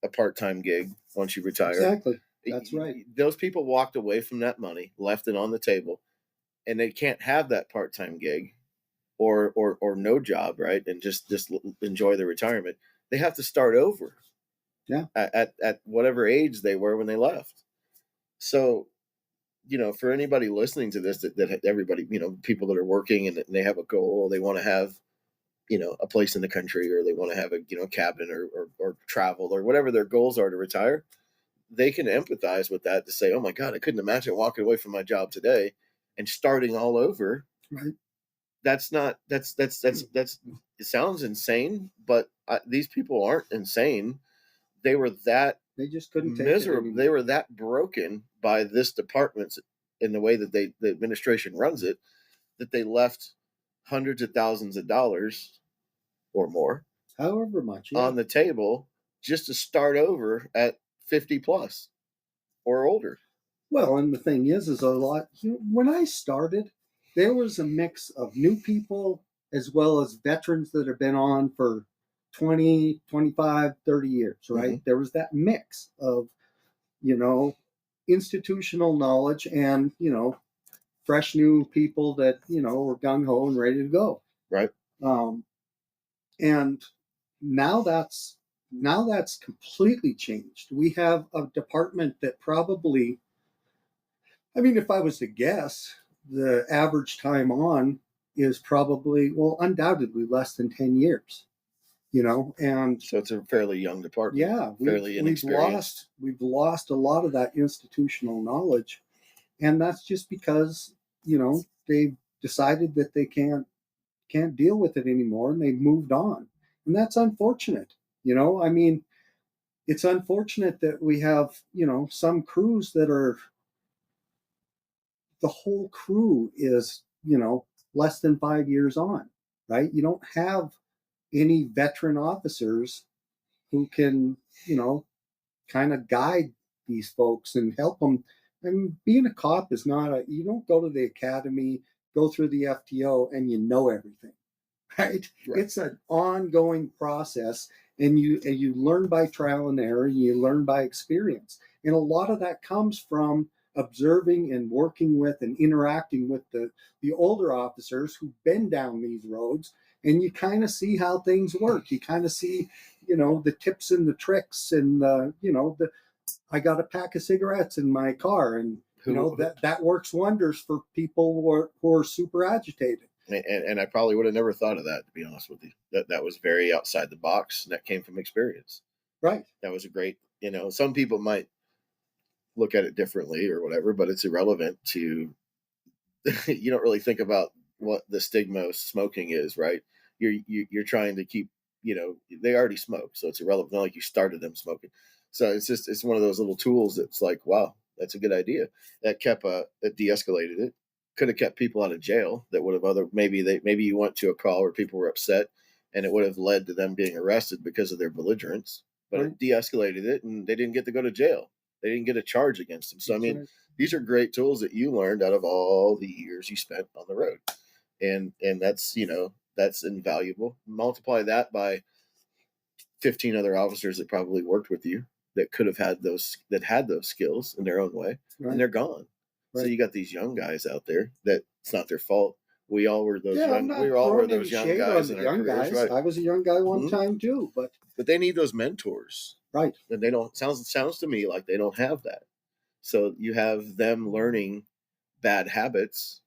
a part-time gig once you retire. Exactly. That's right. Those people walked away from that money, left it on the table, and they can't have that part-time gig or no job, right? And just enjoy their retirement. They have to start over. Yeah. At whatever age they were when they left. So, for anybody listening to this, that everybody, people that are working and they have a goal, they want to have, a place in the country, or they want to have a, cabin or travel or whatever their goals are to retire, they can empathize with that to say, oh my God, I couldn't imagine walking away from my job today and starting all over. Right. It sounds insane, but these people aren't insane. They just couldn't take miserable. They were that broken by this department in the way that the administration runs it, that they left hundreds of thousands of dollars or more, however much, on the table just to start over at 50 plus or older. Well, and the thing is a lot, when I started, there was a mix of new people as well as veterans that have been on for 20, 25, 30 years, right? Mm-hmm. There was that mix of, institutional knowledge and, fresh new people that, were gung ho and ready to go. Right. Um, and now that's completely changed. We have a department that probably, I mean, if I was to guess, the average time on is probably, well, undoubtedly less than 10 years, and So it's a fairly young department. yeah, fairly inexperienced. we've lost a lot of that institutional knowledge, and that's just because, they've decided that they can't deal with it anymore, and they've moved on. And that's unfortunate. I mean, it's unfortunate that we have, some crews that are, the whole crew is, less than 5 years on, right? You don't have any veteran officers who can, kind of guide these folks and help them. I mean, being a cop is not you don't go to the academy, go through the FTO, and you know everything. Right? It's an ongoing process, and you learn by trial and error, and you learn by experience. And a lot of that comes from observing and working with and interacting with the older officers who've been down these roads, and you kind of see how things work. You kind of see, the tips and the tricks, and I got a pack of cigarettes in my car, and that works wonders for people who are super agitated. And I probably would have never thought of that, to be honest with you. That was very outside the box, and that came from experience. Right. That was a great, some people might look at it differently or whatever, but it's irrelevant to, you don't really think about what the stigma of smoking is, right? You're trying to keep, they already smoke, so it's irrelevant. Not like you started them smoking. So it's one of those little tools that's like, wow, that's a good idea. That it de-escalated it. Could have kept people out of jail that would have maybe you went to a call where people were upset, and it would have led to them being arrested because of their belligerence. But It de-escalated it, and they didn't get to go to jail. They didn't get a charge against them. So that's these are great tools that you learned out of all the years you spent on the road, and that's that's invaluable. Multiply that by 15 other officers that probably worked with you that could have had those skills in their own way, and they're gone. So you got these young guys out there that it's not their fault. We all were those young. We all were those young guys in our careers. Right? I was a young guy one time too, but they need those mentors, right? And they don't. Sounds to me like they don't have that. So you have them learning bad habits,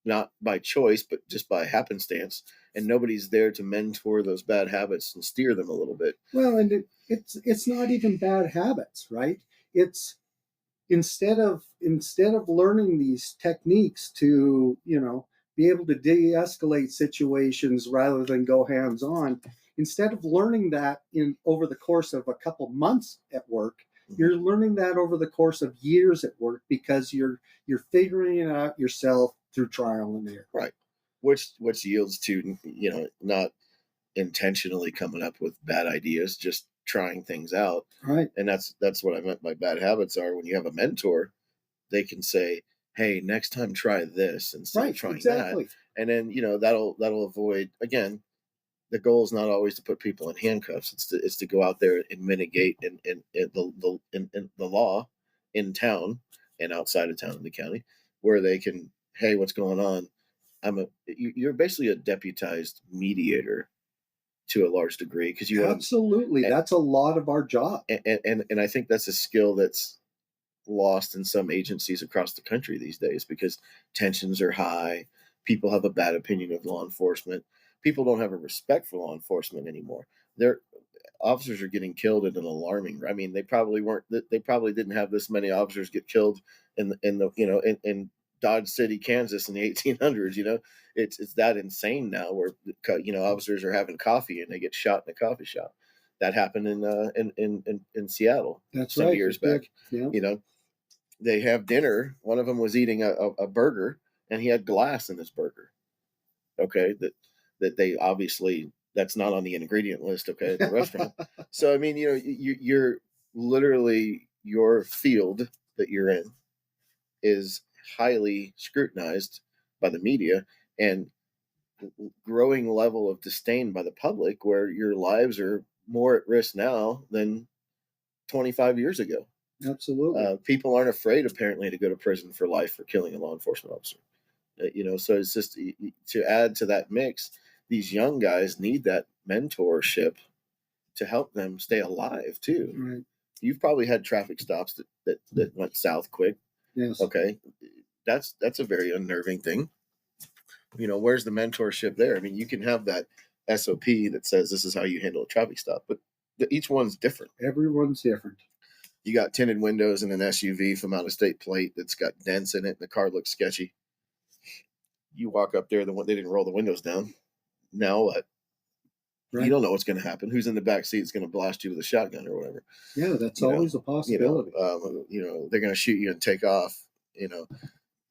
not by choice, but just by happenstance, and nobody's there to mentor those bad habits and steer them a little bit. Well, and it's not even bad habits, right? It's instead of learning these techniques to be able to de-escalate situations rather than go hands-on, instead of learning that over the course of a couple months at work, you're learning that over the course of years at work, because you're figuring it out yourself through trial and error. Right. Which yields to not intentionally coming up with bad ideas, just trying things out. Right. And that's what I meant by bad habits are when you have a mentor, they can say, hey, next time try this instead of trying that. And then, that'll avoid, again, the goal is not always to put people in handcuffs. It's to go out there and mitigate the law in town and outside of town in the county, where they can, hey, what's going on? You're basically a deputized mediator to a large degree, because you absolutely that's a lot of our job, and I think that's a skill that's lost in some agencies across the country these days, because tensions are high. People have a bad opinion of law enforcement. People don't have a respect for law enforcement anymore. Their officers are getting killed at an alarming. I mean, they probably weren't. They probably didn't have this many officers get killed in Dodge City, Kansas in the 1800s. It's that insane now, where officers are having coffee and they get shot in a coffee shop. That happened in Seattle. That's some years back. Yeah. They have dinner. One of them was eating a burger, and he had glass in his burger. Okay, that they obviously, that's not on the ingredient list. Okay, at the restaurant. So I mean, you're literally, your field that you're in is highly scrutinized by the media, and growing level of disdain by the public, where your lives are more at risk now than 25 years ago. Absolutely. People aren't afraid, apparently, to go to prison for life for killing a law enforcement officer. So it's just to add to that mix. These young guys need that mentorship to help them stay alive too. Right. You've probably had traffic stops that went south quick. Yes. Okay, that's a very unnerving thing. Where's the mentorship there? I mean, you can have that SOP that says this is how you handle a traffic stop, but each one's different. Everyone's different. You got tinted windows and an SUV from out of state plate that's got dents in it, and the car looks sketchy. You walk up there, they didn't roll the windows down. Now what? Right. You don't know what's going to happen. Who's in the back seat is going to blast you with a shotgun or whatever. Yeah, that's always a possibility. They're going to shoot you and take off.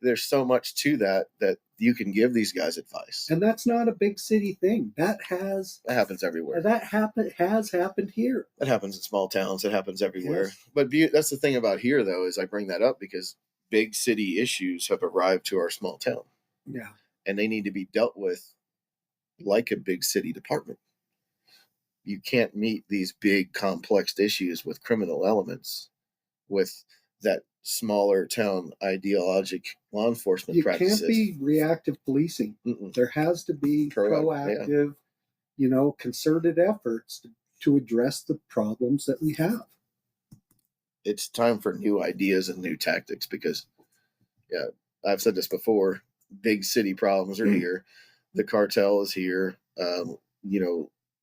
There's so much to that you can give these guys advice. And that's not a big city thing. That happens everywhere. That has happened here. That happens in small towns. It happens everywhere. Yes. But that's the thing about here, though, is I bring that up because big city issues have arrived to our small town. Yeah. And they need to be dealt with like a big city department. You can't meet these big complex issues with criminal elements with that smaller town ideologic law enforcement practices. You can't be reactive policing. Mm-mm. There has to be proactive, concerted efforts to address the problems that we have. It's time for new ideas and new tactics because, I've said this before, big city problems are here. The cartel is here.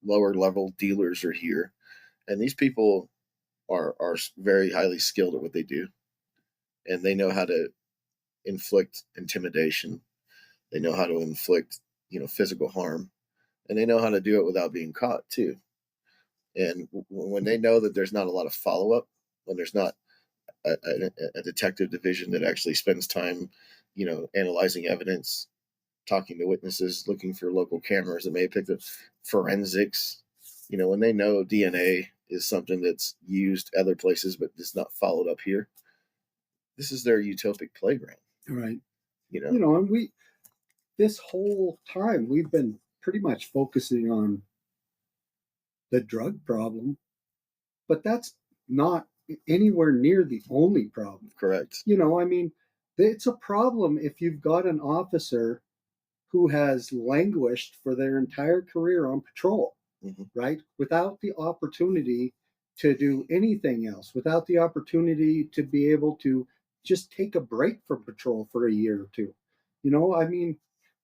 Lower level dealers are here. And these people are very highly skilled at what they do. And they know how to inflict intimidation. They know how to inflict, physical harm. And they know how to do it without being caught, too. And when they know that there's not a lot of follow-up, when there's not a detective division that actually spends time, analyzing evidence, talking to witnesses, looking for local cameras that may pick the forensics, when they know DNA is something that's used other places but is not followed up here, this is their utopic playground. Right. And this whole time we've been pretty much focusing on the drug problem, but that's not anywhere near the only problem. Correct. It's a problem if you've got an officer who has languished for their entire career on patrol, mm-hmm. right? Without the opportunity to do anything else, without the opportunity to be able to just take a break from patrol for a year or two.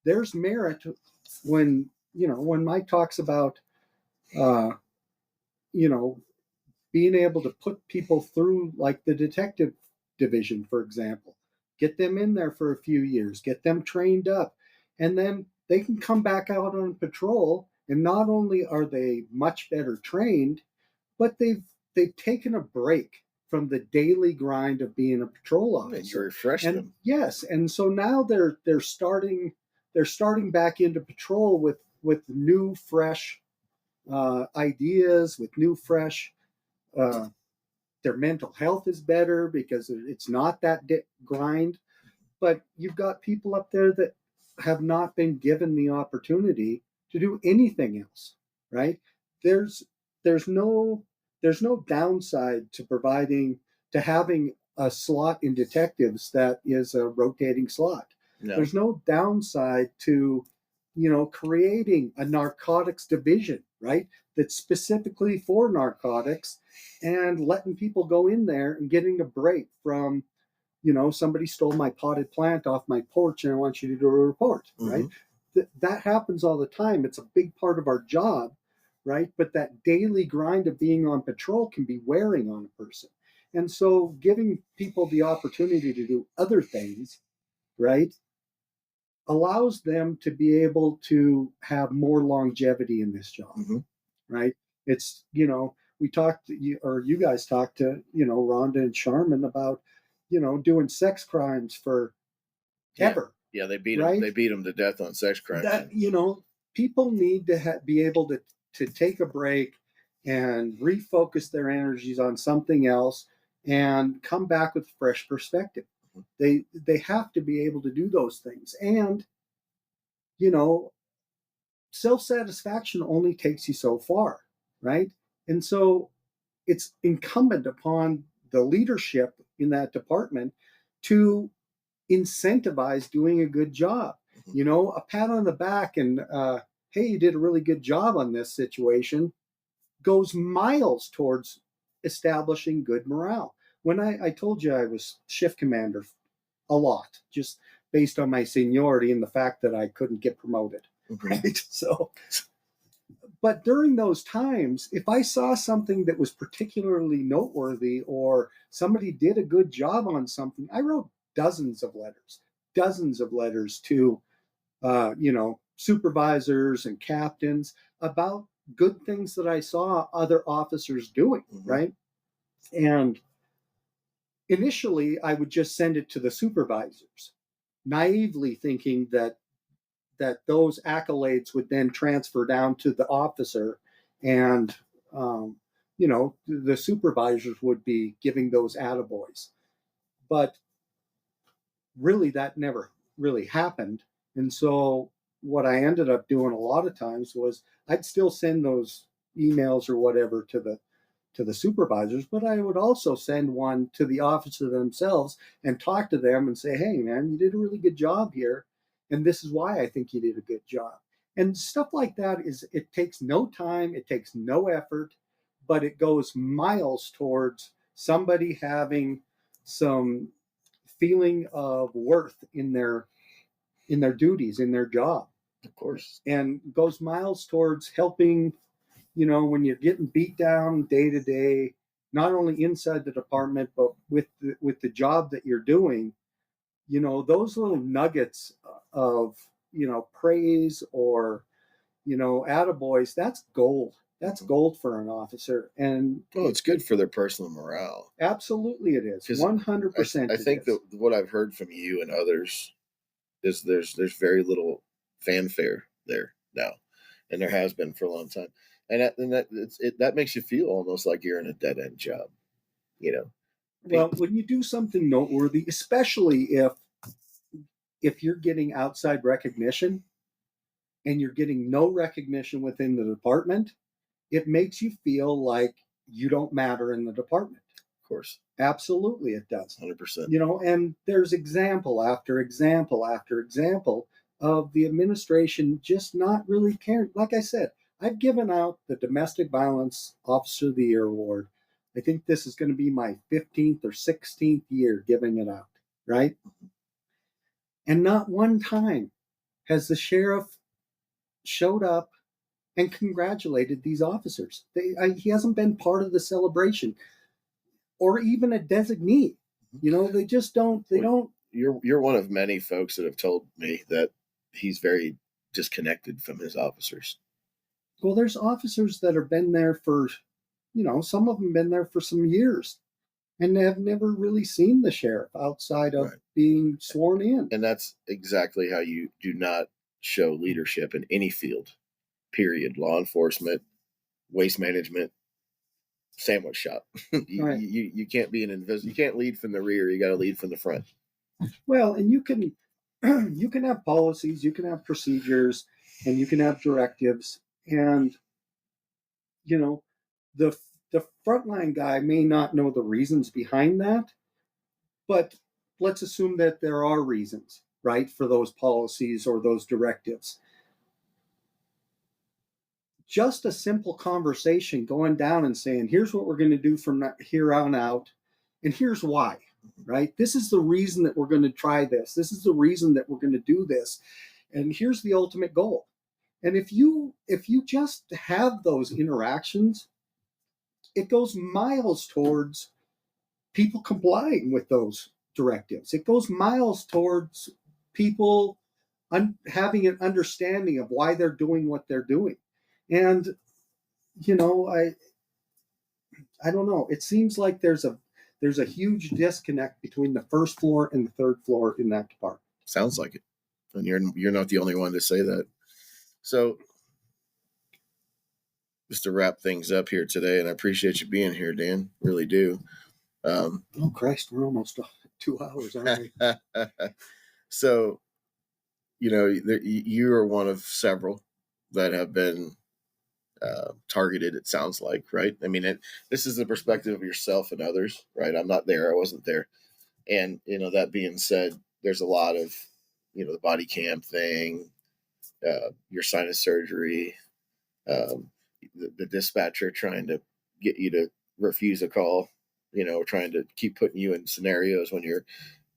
There's merit when Mike talks about, being able to put people through like the detective division, for example, get them in there for a few years, get them trained up, and then they can come back out on patrol. And not only are they much better trained, but they've taken a break from the daily grind of being a patrol officer. And you refresh them. Yes, and so now they're starting back into patrol with new, fresh ideas, with new, fresh. Their mental health is better because it's not that grind. But you've got people up there that have not been given the opportunity to do anything else, right? There's no downside to having a slot in detectives that is a rotating slot. No. There's no downside to creating a narcotics division, right? That's specifically for narcotics and letting people go in there and getting a break from, somebody stole my potted plant off my porch and I want you to do a report, mm-hmm. right? That happens all the time. It's a big part of our job, right? But that daily grind of being on patrol can be wearing on a person. And so giving people the opportunity to do other things, right, allows them to be able to have more longevity in this job, mm-hmm. right? It's, we talked, or you guys talked to, Rhonda and Charmin about, doing sex crimes for ever. Yeah, they beat right? them. They beat them to death on sex crimes. That, people need to be able to take a break and refocus their energies on something else and come back with fresh perspective. They have to be able to do those things. And, self-satisfaction only takes you so far, right? And so it's incumbent upon the leadership in that department to incentivize doing a good job. A pat on the back and, hey, you did a really good job on this situation goes miles towards establishing good morale. When I told you I was shift commander a lot, just based on my seniority and the fact that I couldn't get promoted. Right. So, but during those times, if I saw something that was particularly noteworthy or somebody did a good job on something, I wrote dozens of letters to, supervisors and captains about good things that I saw other officers doing, right? And initially, I would just send it to the supervisors, naively thinking that those accolades would then transfer down to the officer, and the supervisors would be giving those attaboys. But really, that never really happened. And so what I ended up doing a lot of times was I'd still send those emails or whatever to the supervisors, but I would also send one to the officer themselves and talk to them and say, hey, man, you did a really good job here. And this is why I think you did a good job. And stuff like that it takes no time, it takes no effort, but it goes miles towards somebody having some feeling of worth in their duties, in their job. Of course. And goes miles towards helping, when you're getting beat down day to day, not only inside the department, but with the job that you're doing, those little nuggets of, praise or, attaboys, that's gold. That's gold for an officer. And it's good for their personal morale. Absolutely it is. 100%. I think that what I've heard from you and others is there's very little fanfare there now, and there has been for a long time. And that makes you feel almost like you're in a dead end job, Well, when you do something noteworthy, especially if you're getting outside recognition and you're getting no recognition within the department, it makes you feel like you don't matter in the department. Of course. Absolutely, it does. 100%. And there's example after example after example of the administration just not really caring. Like I said, I've given out the Domestic Violence Officer of the Year award. I think this is going to be my 15th or 16th year giving it out, right? And not one time has the sheriff showed up and congratulated these officers. He hasn't been part of the celebration or even a designee. They just don't. They don't. You're one of many folks that have told me that he's very disconnected from his officers. Well, there's officers that have been there for, some of them been there for some years and have never really seen the sheriff outside of being sworn in. And that's exactly how you do not show leadership in any field, period. Law enforcement, waste management, sandwich shop. You can't be you can't lead from the rear. You got to lead from the front. Well, and you can have policies, you can have procedures, and you can have directives. And, the frontline guy may not know the reasons behind that, but let's assume that there are reasons, right, for those policies or those directives. Just a simple conversation going down and saying, here's what we're going to do from here on out, and here's why, right? This is the reason that we're going to try this. This is the reason that we're going to do this. And here's the ultimate goal. And if you just have those interactions, it goes miles towards people complying with those directives. It goes miles towards people having an understanding of why they're doing what they're doing. And, I don't know. It seems like there's a huge disconnect between the first floor and the third floor in that department. Sounds like it. And you're not the only one to say that. So just to wrap things up here today, and I appreciate you being here, Dan. Really do. Oh Christ, we're almost 2 hours, aren't we? So, you are one of several that have been targeted, it sounds like, right? I mean, this is the perspective of yourself and others, right? I'm not there. I wasn't there. And, that being said, there's a lot of, the body cam thing, your sinus surgery, the dispatcher trying to get you to refuse a call, trying to keep putting you in scenarios when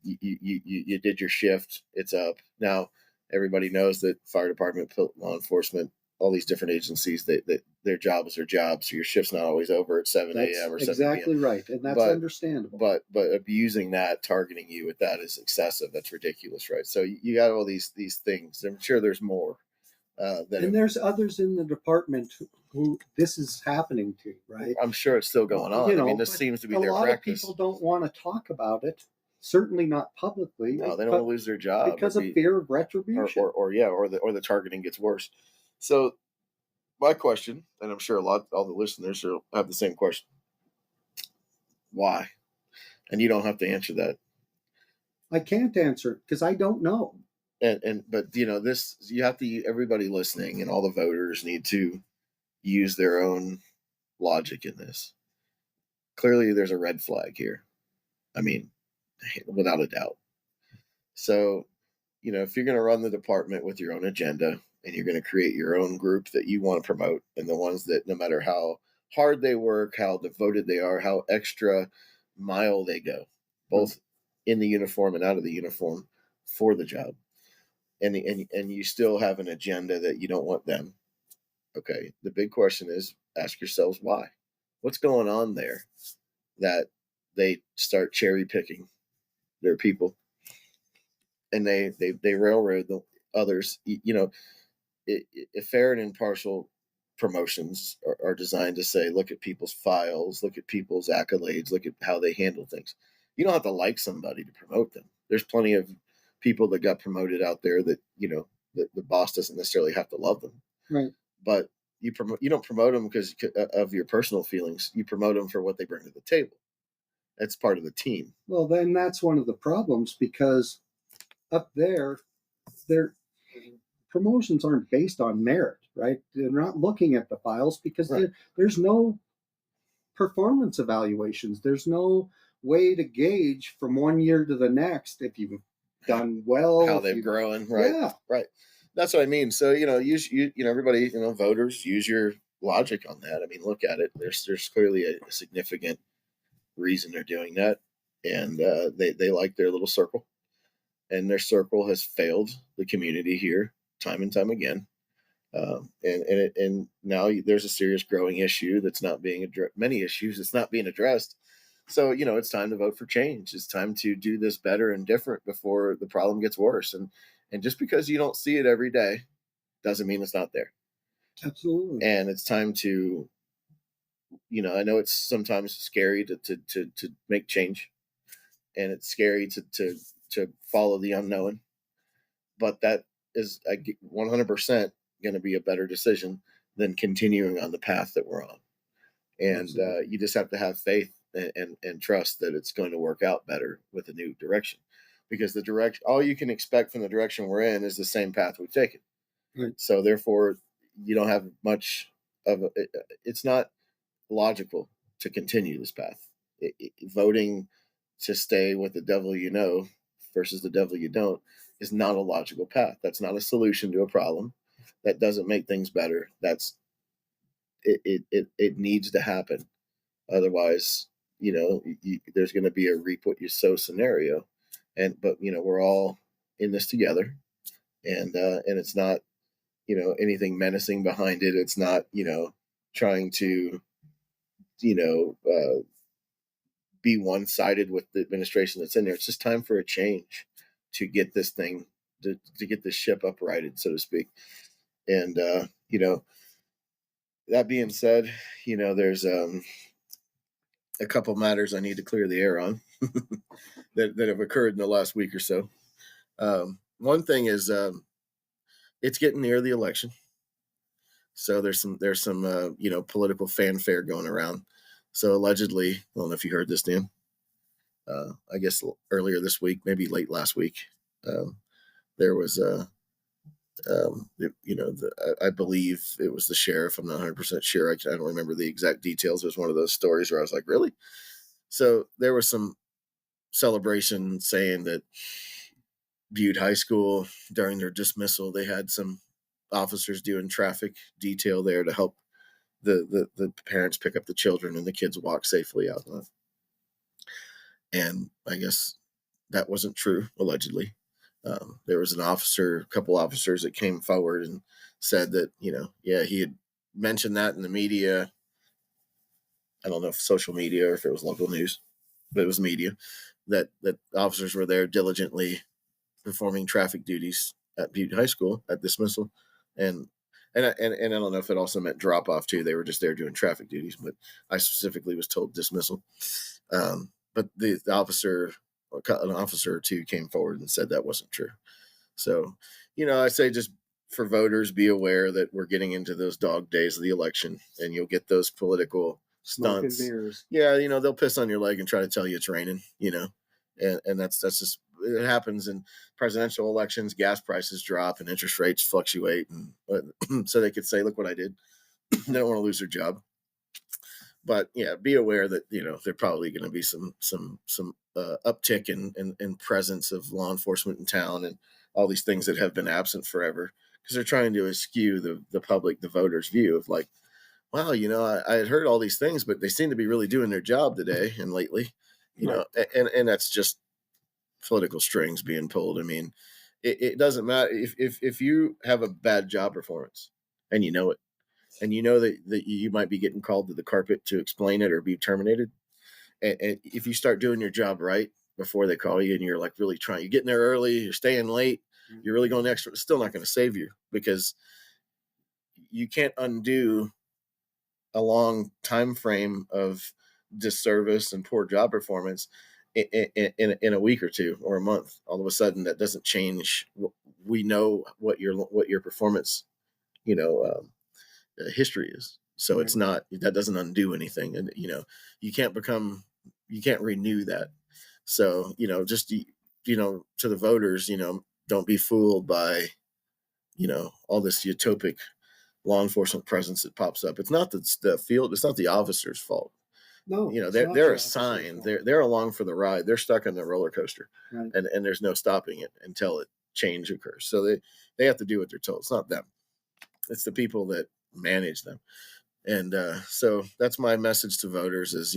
you did your shift, it's up. Now, everybody knows that fire department, law enforcement, all these different agencies, that their job is their job. So your shift's not always over at 7 a.m. or 7 exactly p.m. right. And that's understandable. But abusing that, targeting you with that is excessive. That's ridiculous, right? So you got all these things. I'm sure there's more. And there's others in the department who this is happening to, right? I'm sure it's still going on. I mean, this seems to be their practice. A lot of people don't want to talk about it. Certainly not publicly. No, they don't want to lose their job because of fear of retribution, or the targeting gets worse. So, my question, and I'm sure all the listeners will have the same question: why? And you don't have to answer that. I can't answer it because I don't know. But this, you have to. Everybody listening and all the voters need to use their own logic in this. Clearly, there's a red flag here. I mean, without a doubt. So, if you're going to run the department with your own agenda and you're going to create your own group that you want to promote, and the ones that, no matter how hard they work, how devoted they are, how extra mile they go, both in the uniform and out of the uniform for the job, and you still have an agenda that you don't want them. Okay. The big question is, ask yourselves why. What's going on there that they start cherry picking their people, and they railroad the others. Fair and impartial promotions are designed to say, look at people's files, look at people's accolades, look at how they handle things. You don't have to like somebody to promote them. There's plenty of people that got promoted out there that the boss doesn't necessarily have to love them, right? But you don't promote them because of your personal feelings. You promote them for what they bring to the table. That's part of the team. Well, then that's one of the problems, because up there, their promotions aren't based on merit, right? They're not looking at the files because there's no performance evaluations. There's no way to gauge from one year to the next if you've done well, how they've grown, right? Yeah, right. That's what I mean. So everybody, voters, use your logic on that. I mean, look at it. There's clearly a significant reason they're doing that, and they like their little circle, and their circle has failed the community here time and time again. And now there's a serious growing issue that's not being addressed. Many issues that's not being addressed. So it's time to vote for change. It's time to do this better and different before the problem gets worse. And just because you don't see it every day doesn't mean it's not there. Absolutely. And it's time to, I know it's sometimes scary to make change, and it's scary to follow the unknown, but that is 100% going to be a better decision than continuing on the path that we're on. And you just have to have faith and trust that it's going to work out better with a new direction, because all you can expect from the direction we're in is the same path we've taken. Right. So therefore, you don't have much of it's not logical to continue this path. Voting to stay with the devil versus the devil you don't is not a logical path. That's not a solution to a problem. That doesn't make things better. It needs to happen. Otherwise, there's going to be a reap what you sow scenario. But we're all in this together, and it's not, anything menacing behind it. It's not, trying to, be one-sided with the administration that's in there. It's just time for a change to get this thing, to get this ship uprighted, so to speak. And, that being said, there's a couple matters I need to clear the air on that have occurred in the last week or so. One thing is it's getting near the election. So there's some political fanfare going around. So allegedly, I don't know if you heard this, Dan. I guess earlier this week, maybe late last week, there was I believe it was the sheriff. I'm not 100% sure. I don't remember the exact details. It was one of those stories where I was like, really? So there was some celebration saying that Butte High School, during their dismissal, they had some officers doing traffic detail there to help the parents pick up the children and the kids walk safely out. And I guess that wasn't true, allegedly. There was a couple officers that came forward and said that, he had mentioned that in the media. I don't know if social media or if it was local news, but it was media, that officers were there diligently performing traffic duties at Butte High School at dismissal. And I don't know if it also meant drop off too. They were just there doing traffic duties, but I specifically was told dismissal. But an officer or two came forward and said that wasn't true. So, I say just for voters, be aware that we're getting into those dog days of the election, and you'll get those political stunts. Yeah, they'll piss on your leg and try to tell you it's raining, and that's just, it happens in presidential elections. Gas prices drop and interest rates fluctuate, and so they could say, look what I did. They don't want to lose their job. But yeah, be aware that there probably going to be some uptick in presence of law enforcement in town, and all these things that have been absent forever, because they're trying to eschew the public, the voters' view of like, wow, I had heard all these things, but they seem to be really doing their job today and lately, and that's just political strings being pulled. I mean, it doesn't matter if you have a bad job performance and you know it, and that you might be getting called to the carpet to explain it or be terminated. And if you start doing your job right before they call you, and you're like really trying, you're getting there early, you're staying late, you're really going extra, it's still not going to save you, because you can't undo a long time frame of disservice and poor job performance in a week or two or a month. All of a sudden, that doesn't change. We know what your performance, history is. So it's not, that doesn't undo anything. And, you can't renew that. So, just, to the voters, don't be fooled by, all this utopic law enforcement presence that pops up. It's not the field. It's not the officer's fault. No, they're assigned. They're along for the ride. They're stuck on the roller coaster, right. and there's no stopping it until change occurs. So they have to do what they're told. It's not them. It's the people that manage them. And so that's my message to voters: is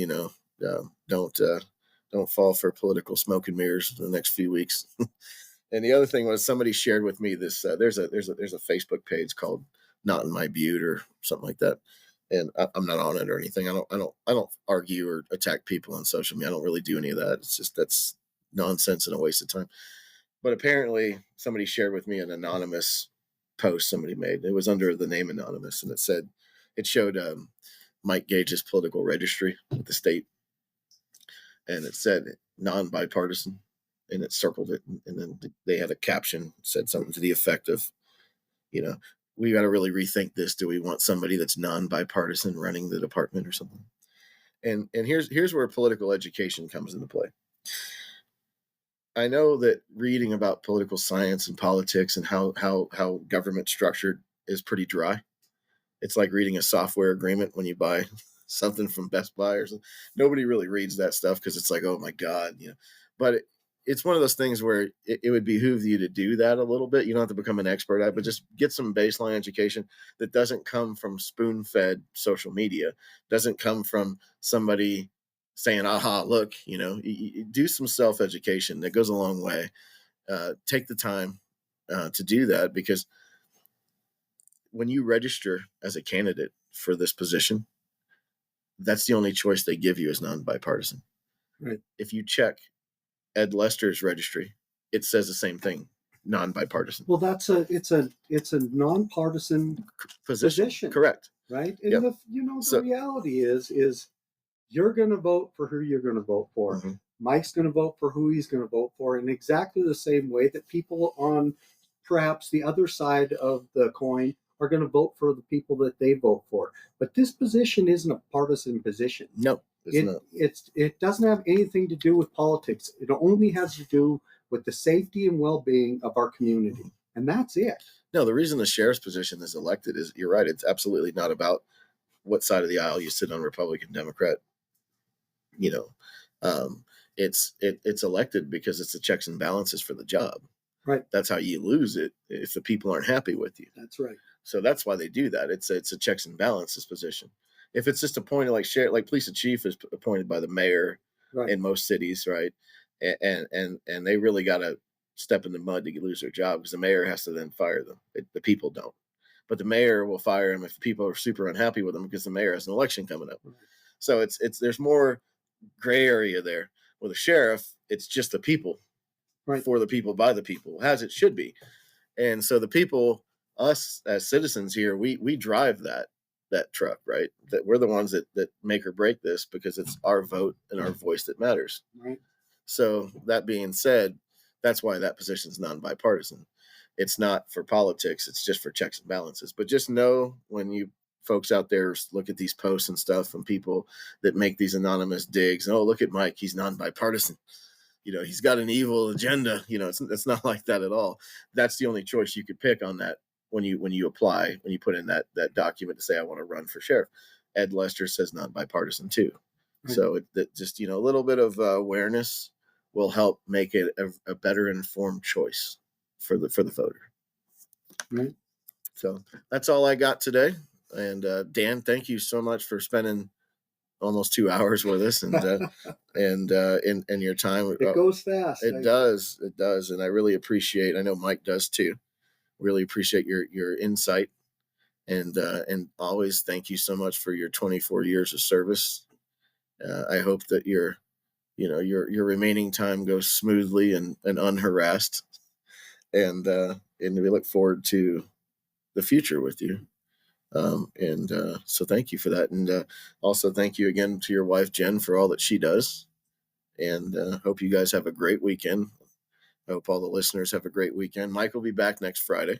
don't fall for political smoke and mirrors in the next few weeks. And the other thing was, somebody shared with me this. There's a Facebook page called "Not in My Butte" or something like that. And I'm not on it or anything. I don't argue or attack people on social media. I don't really do any of that. It's just, that's nonsense and a waste of time. But apparently somebody shared with me an anonymous post somebody made. It was under the name anonymous, and it showed Mike Gage's political registry with the state, and it said non-bipartisan, and it circled it, and then they had a caption, said something to the effect of, we got to really rethink this. Do we want somebody that's non-bipartisan running the department or something? And here's where political education comes into play. I know that reading about political science and politics and how government's structured is pretty dry. It's like reading a software agreement when you buy something from Best Buy or something. Nobody really reads that stuff because it's like, oh my God, But it's one of those things where it would behoove you to do that a little bit. You don't have to become an expert at it, but just get some baseline education that doesn't come from spoon-fed social media, doesn't come from somebody saying, aha, look, you do some self-education. That goes a long way. Take the time to do that, because when you register as a candidate for this position, that's the only choice they give you is non-bipartisan. Right. If you check Ed Lester's registry, it says the same thing, non-bipartisan. Well, it's a nonpartisan position. Correct. Right. And the reality is you're going to vote for who you're going to vote for. Mm-hmm. Mike's going to vote for who he's going to vote for, in exactly the same way that people on perhaps the other side of the coin are going to vote for the people that they vote for. But this position isn't a partisan position. No, it's not. It doesn't have anything to do with politics. It only has to do with the safety and well-being of our community. Mm-hmm. And that's it. No, the reason the sheriff's position is elected is, you're right, it's absolutely not about what side of the aisle you sit on, Republican, Democrat. You know, it's elected because it's the checks and balances for the job. Right. That's how you lose it if the people aren't happy with you. That's right. So that's why they do that. It's a checks and balances position. If it's just appointed like police chief is appointed by the mayor in most cities, right? And they really got to step in the mud to lose their job, because the mayor has to then fire them. The people don't. But the mayor will fire them if people are super unhappy with them, because the mayor has an election coming up. So it's there's more gray area there. With a sheriff, it's just the people, for the people, by the people, as it should be. And so the people, us as citizens here, we drive that truck, right? That we're the ones that make or break this, because it's our vote and our voice that matters. Right. So that being said, that's why that position is non-bipartisan. It's not for politics. It's just for checks and balances. But just know, when you folks out there look at these posts and stuff from people that make these anonymous digs, and, oh, look at Mike, he's non-bipartisan. He's got an evil agenda. It's not like that at all. That's the only choice you could pick on that when you apply, when you put in that document to say, I want to run for sheriff. Ed Lester says non-bipartisan too. Right. So just a little bit of awareness will help make it a better informed choice for the voter. Right. So that's all I got today. And Dan, thank you so much for spending almost 2 hours with us, and in your time. It goes fast. It does, and I really appreciate. I know Mike does too. Really appreciate your insight, and always thank you so much for your 24 years of service. I hope that your remaining time goes smoothly and unharassed, and we look forward to the future with you. So thank you for that. And also thank you again to your wife, Jen, for all that she does. And hope you guys have a great weekend. I hope all the listeners have a great weekend. Mike will be back next Friday,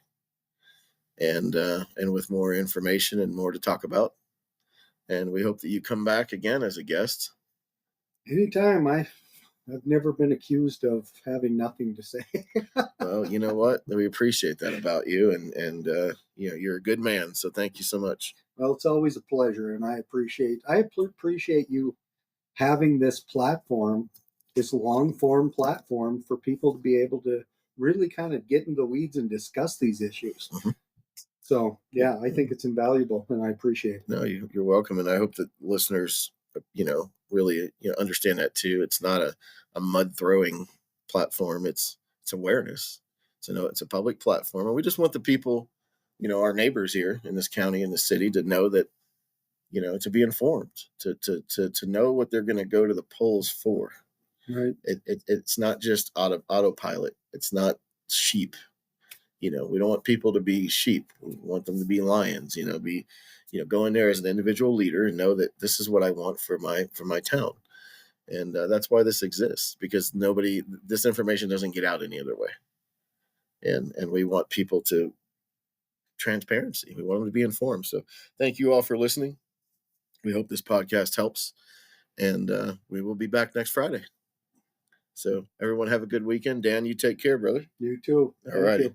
and with more information and more to talk about. And we hope that you come back again as a guest. Anytime. I've never been accused of having nothing to say. Well, you know what? We appreciate that about you, and you're a good man. So thank you so much. Well, it's always a pleasure, and I appreciate you having this platform, this long form platform, for people to be able to really kind of get into the weeds and discuss these issues. Mm-hmm. So yeah, I think it's invaluable, and I appreciate it. No, you're welcome, and I hope that listeners, really understand that too. It's not a mud throwing platform. It's awareness. So it's a public platform, and we just want the people, our neighbors here in this county, in the city, to know that, to be informed, to know what they're going to go to the polls for. Right. It's not just autopilot. It's not sheep. We don't want people to be sheep. We want them to be lions. Go in there as an individual leader and know that this is what I want for my town. And that's why this exists, because this information doesn't get out any other way. And we want people to transparency. We want them to be informed. So thank you all for listening. We hope this podcast helps, and we will be back next Friday. So everyone have a good weekend. Dan, you take care, brother. You too. All righty.